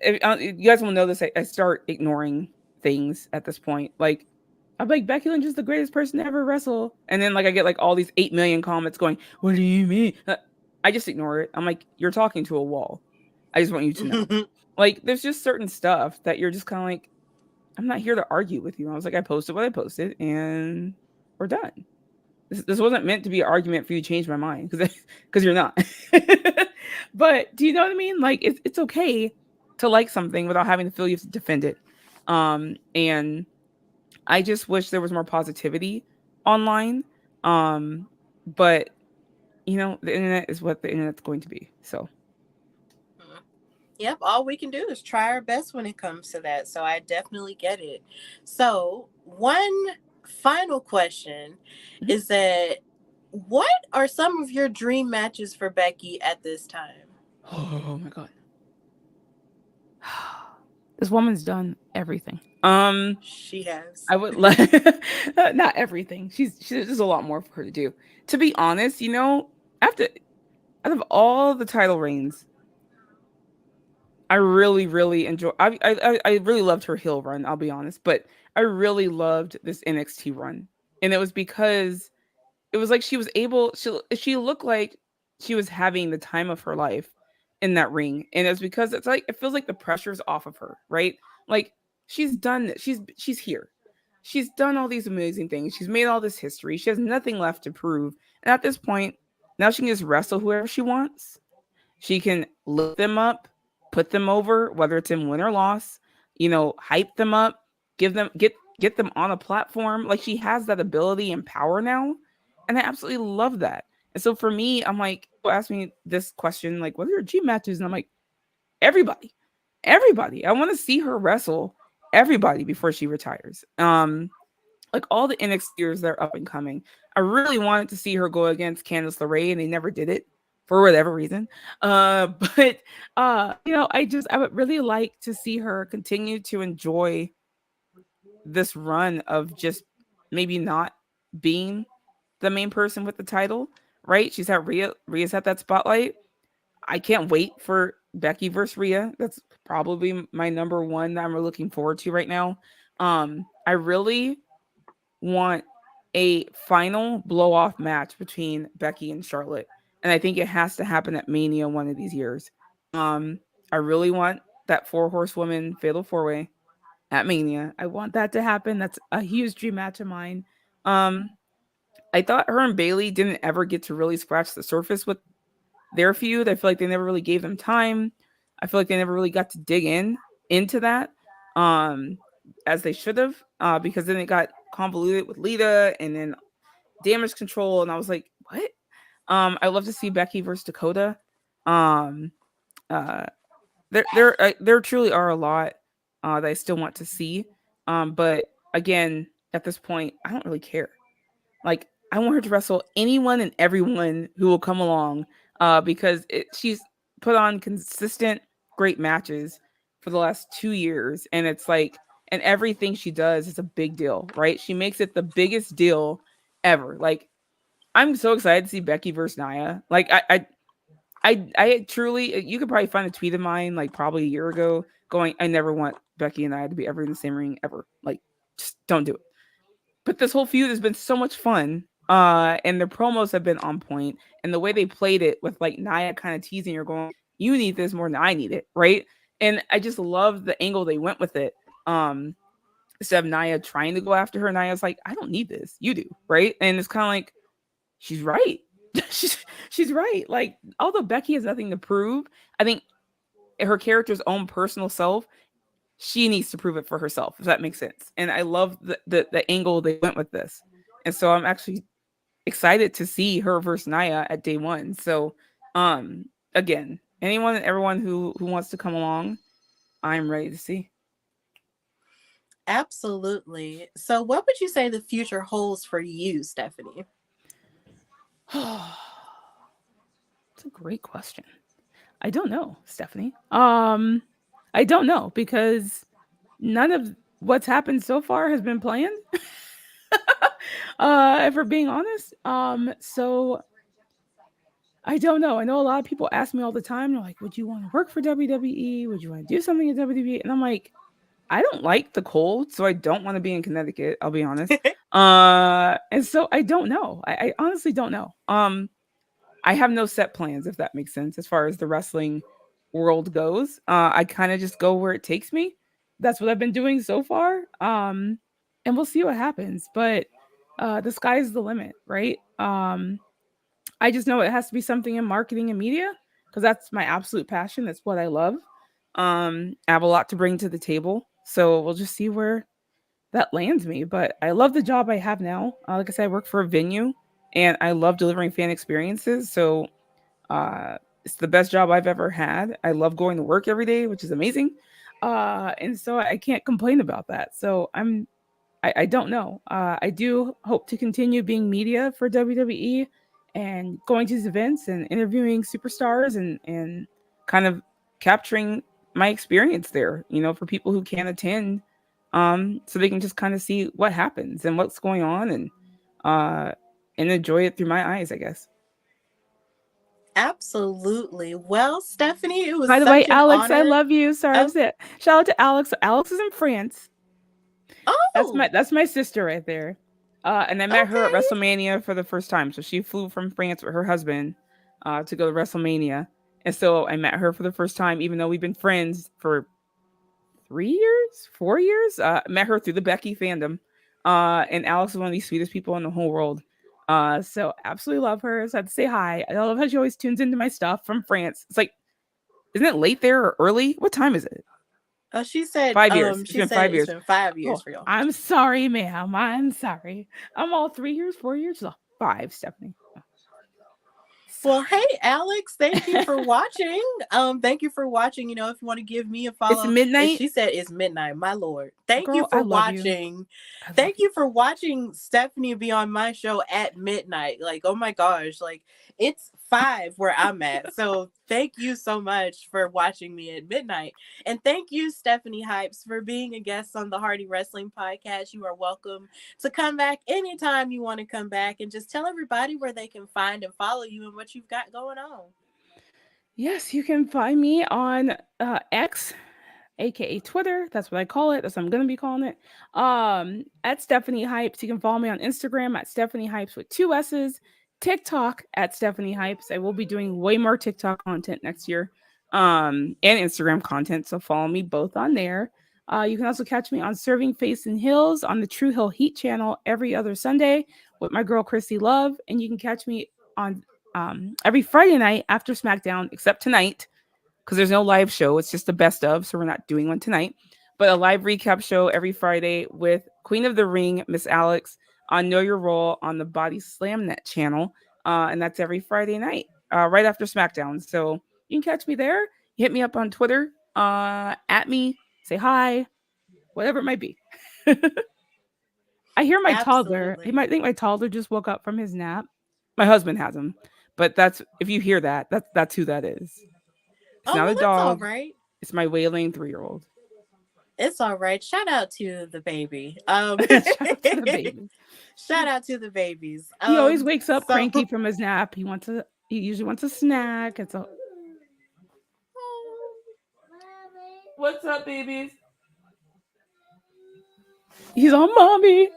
you guys will know this. I start ignoring things at this point. Like I'm like, Becky Lynch is the greatest person to ever wrestle. And then like I get like all these 8 million comments going, what do you mean? I just ignore it. I'm like, you're talking to a wall. I just want you to know. Like there's just certain stuff that you're just kind of like, I'm not here to argue with you. I was like, I posted what I posted and we're done. This wasn't meant to be an argument for you to change my mind because you're not. But do you know what I mean? Like it's okay to like something without having to feel you have to defend it. And I just wish there was more positivity online. But the internet is what the internet's going to be. So yep, all we can do is try our best when it comes to that. So I definitely get it. So one final question is that what are some of your dream matches for Becky at this time? Oh my god. This woman's done everything. She has. I would like not everything. There's a lot more for her to do. To be honest, after out of all the title reigns, I really, really enjoy. I really loved her heel run. I'll be honest, but I really loved this NXT run, and it was because it was like she was able. She looked like she was having the time of her life in that ring, and it's because it's like it feels like the pressure's off of her, right? Like she's done it. She's here. She's done all these amazing things. She's made all this history. She has nothing left to prove, and at this point, now she can just wrestle whoever she wants. She can lift them up, put them over, whether it's in win or loss, hype them up, get them on a platform. Like she has that ability and power now. And I absolutely love that. And so for me, I'm like, people ask me this question, like, what are your dream matches? And I'm like, everybody. Everybody. I want to see her wrestle everybody before she retires. Like all the NXTers that are up and coming. I really wanted to see her go against Candice LeRae, and they never did it for whatever reason. But I would really like to see her continue to enjoy this run of just maybe not being the main person with the title, right? She's had Rhea's had that spotlight. I can't wait for Becky versus Rhea. That's probably my number one that I'm looking forward to right now. I really want a final blow off match between Becky and Charlotte. And I think it has to happen at Mania one of these years. I really want that 4 horsewoman fatal 4-way at Mania. I want that to happen. That's a huge dream match of mine. I thought her and Bailey didn't ever get to really scratch the surface with their feud. I feel like they never really gave them time. I feel like they never really got to dig into that as they should have, because then it got convoluted with Lita and then Damage Control, and I was like, what? I love to see Becky versus Dakota. There truly are a lot that I still want to see. But again, at this point, I don't really care. Like, I want her to wrestle anyone and everyone who will come along, because she's put on consistent great matches for the last 2 years, and it's like, and everything she does is a big deal, right? She makes it the biggest deal ever. Like, I'm so excited to see Becky versus Nia. Like, I truly, you could probably find a tweet of mine like probably a year ago going, I never want Becky and Nia to be ever in the same ring ever. Like, just don't do it. But this whole feud has been so much fun And the promos have been on point, and the way they played it with like Nia kind of teasing her, going, "You need this more than I need it," right? And I just love the angle they went with it. Instead of Nia trying to go after her, Nia's like, "I don't need this, you do," right? And it's kind of like she's right. she's right. Like, although Becky has nothing to prove, I think her character's own personal self, she needs to prove it for herself, if that makes sense. And I love the angle they went with this. And so I'm actually excited to see her versus Nia at day one. So again, anyone and everyone who wants to come along, I'm ready to see. Absolutely. So, what would you say the future holds for you, Stephanie? It's a great question. I don't know, Stephanie. I don't know because none of what's happened so far has been planned. If we're being honest. So I don't know. I know a lot of people ask me all the time, they're like, would you want to work for WWE? Would you want to do something at WWE? And I'm like, I don't like the cold, so I don't want to be in Connecticut, I'll be honest. And so I don't know. I honestly don't know. I have no set plans, if that makes sense, as far as the wrestling world goes. I kind of just go where it takes me. That's what I've been doing so far. And we'll see what happens. But the sky's the limit, right? I just know it has to be something in marketing and media because that's my absolute passion. That's what I love. I have a lot to bring to the table. So we'll just see where that lands me. But I love the job I have now. Like I said, I work for a venue and I love delivering fan experiences. So it's the best job I've ever had. I love going to work every day, which is amazing. And so I can't complain about that. So I don't know. I do hope to continue being media for WWE and going to these events and interviewing superstars and kind of capturing my experience there, for people who can't attend, so they can just kind of see what happens and what's going on uh, and enjoy it through my eyes, I guess. Absolutely. Well, Stephanie, it was By the way, such an Alex, I honor. love you. Sorry, I Oh, said shout out to Alex. Alex is in France. That's my oh, that's my sister right there. And I met her at okay. WrestleMania for the first time. So she flew from France with her husband to go to WrestleMania. And so I met her for the first time, even though we've been friends for 3 years, 4 years. Met her through the Becky fandom. And Alex is one of the sweetest people in the whole world. So absolutely love her. So I had to say hi. I love how she always tunes into my stuff from France. It's like, isn't it late there or early? What time is it? Oh, she said, 5 years. It's she been said five it's years. been 5 years Oh, for y'all. I'm sorry, ma'am. I'm sorry. I'm all 3 years, 4 years, five, Stephanie. Oh, Well, sorry. hey, Alex, thank you for watching. Thank you for watching. If you want to give me a It's follow, midnight. she said it's midnight, my lord. Thank you Girl, I for love you. watching. I love Thank you. you for watching Stephanie be on my show at midnight. Like, oh my gosh, like it's 5 where I'm at. So thank you so much for watching me at midnight. And thank you, Stephanie Hypes, for being a guest on the Hardy Wrestling Podcast. You are welcome to come back anytime you want to come back, and just tell everybody where they can find and follow you and what you've got going on. Yes, you can find me on X, aka Twitter. That's what I call it. That's what I'm gonna be calling it. At Stephanie Hypes. You can follow me on Instagram at Stephanie Hypes with two S's. TikTok at Stephanie Hypes. I will be doing way more TikTok content next year. And Instagram content. So follow me both on there. You can also catch me on Serving Face and Hills on the True Hill Heat channel every other Sunday with my girl Chrissy Love. And you can catch me on every Friday night after SmackDown, except tonight because there's no live show. It's just the best of, so we're not doing one tonight. But a live recap show every Friday with Queen of the Ring, Miss Alex, on Know Your Role on the Body Slam Net channel. And that's every Friday night, right after SmackDown. So you can catch me there. Hit me up on Twitter, at me, say hi, whatever it might be. I hear my toddler. He Absolutely. might think my toddler just woke up from his nap. My husband has him, but that's if you hear that, that's who that is. It's Oh, not well, a that's all dog. right. It's my wailing 3-year-old. It's all right. Shout out to the baby. Shout out to the baby. Shout out to the babies. He always wakes up So cranky from his nap. He usually wants a snack. It's a What's up, babies? He's on mommy.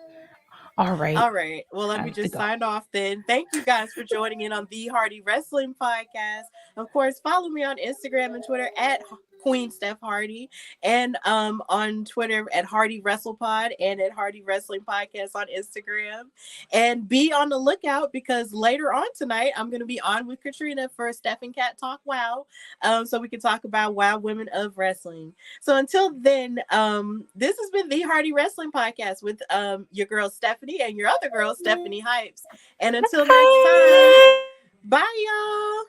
All right. All right. Well, let I me have to just go. sign off then. Thank you guys for joining in on the Hardy Wrestling Podcast. Of course, follow me on Instagram and Twitter at Queen Steph Hardy, and on Twitter at Hardy WrestlePod and at Hardy Wrestling Podcast on Instagram. And be on the lookout because later on tonight I'm going to be on with Katrina for Steph and Cat Talk Wow, so we can talk about Wow Women of Wrestling. So until then, this has been the Hardy Wrestling Podcast with your girl Stephanie and your other girl Stephanie Hypes. And until next time, Bye. bye y'all.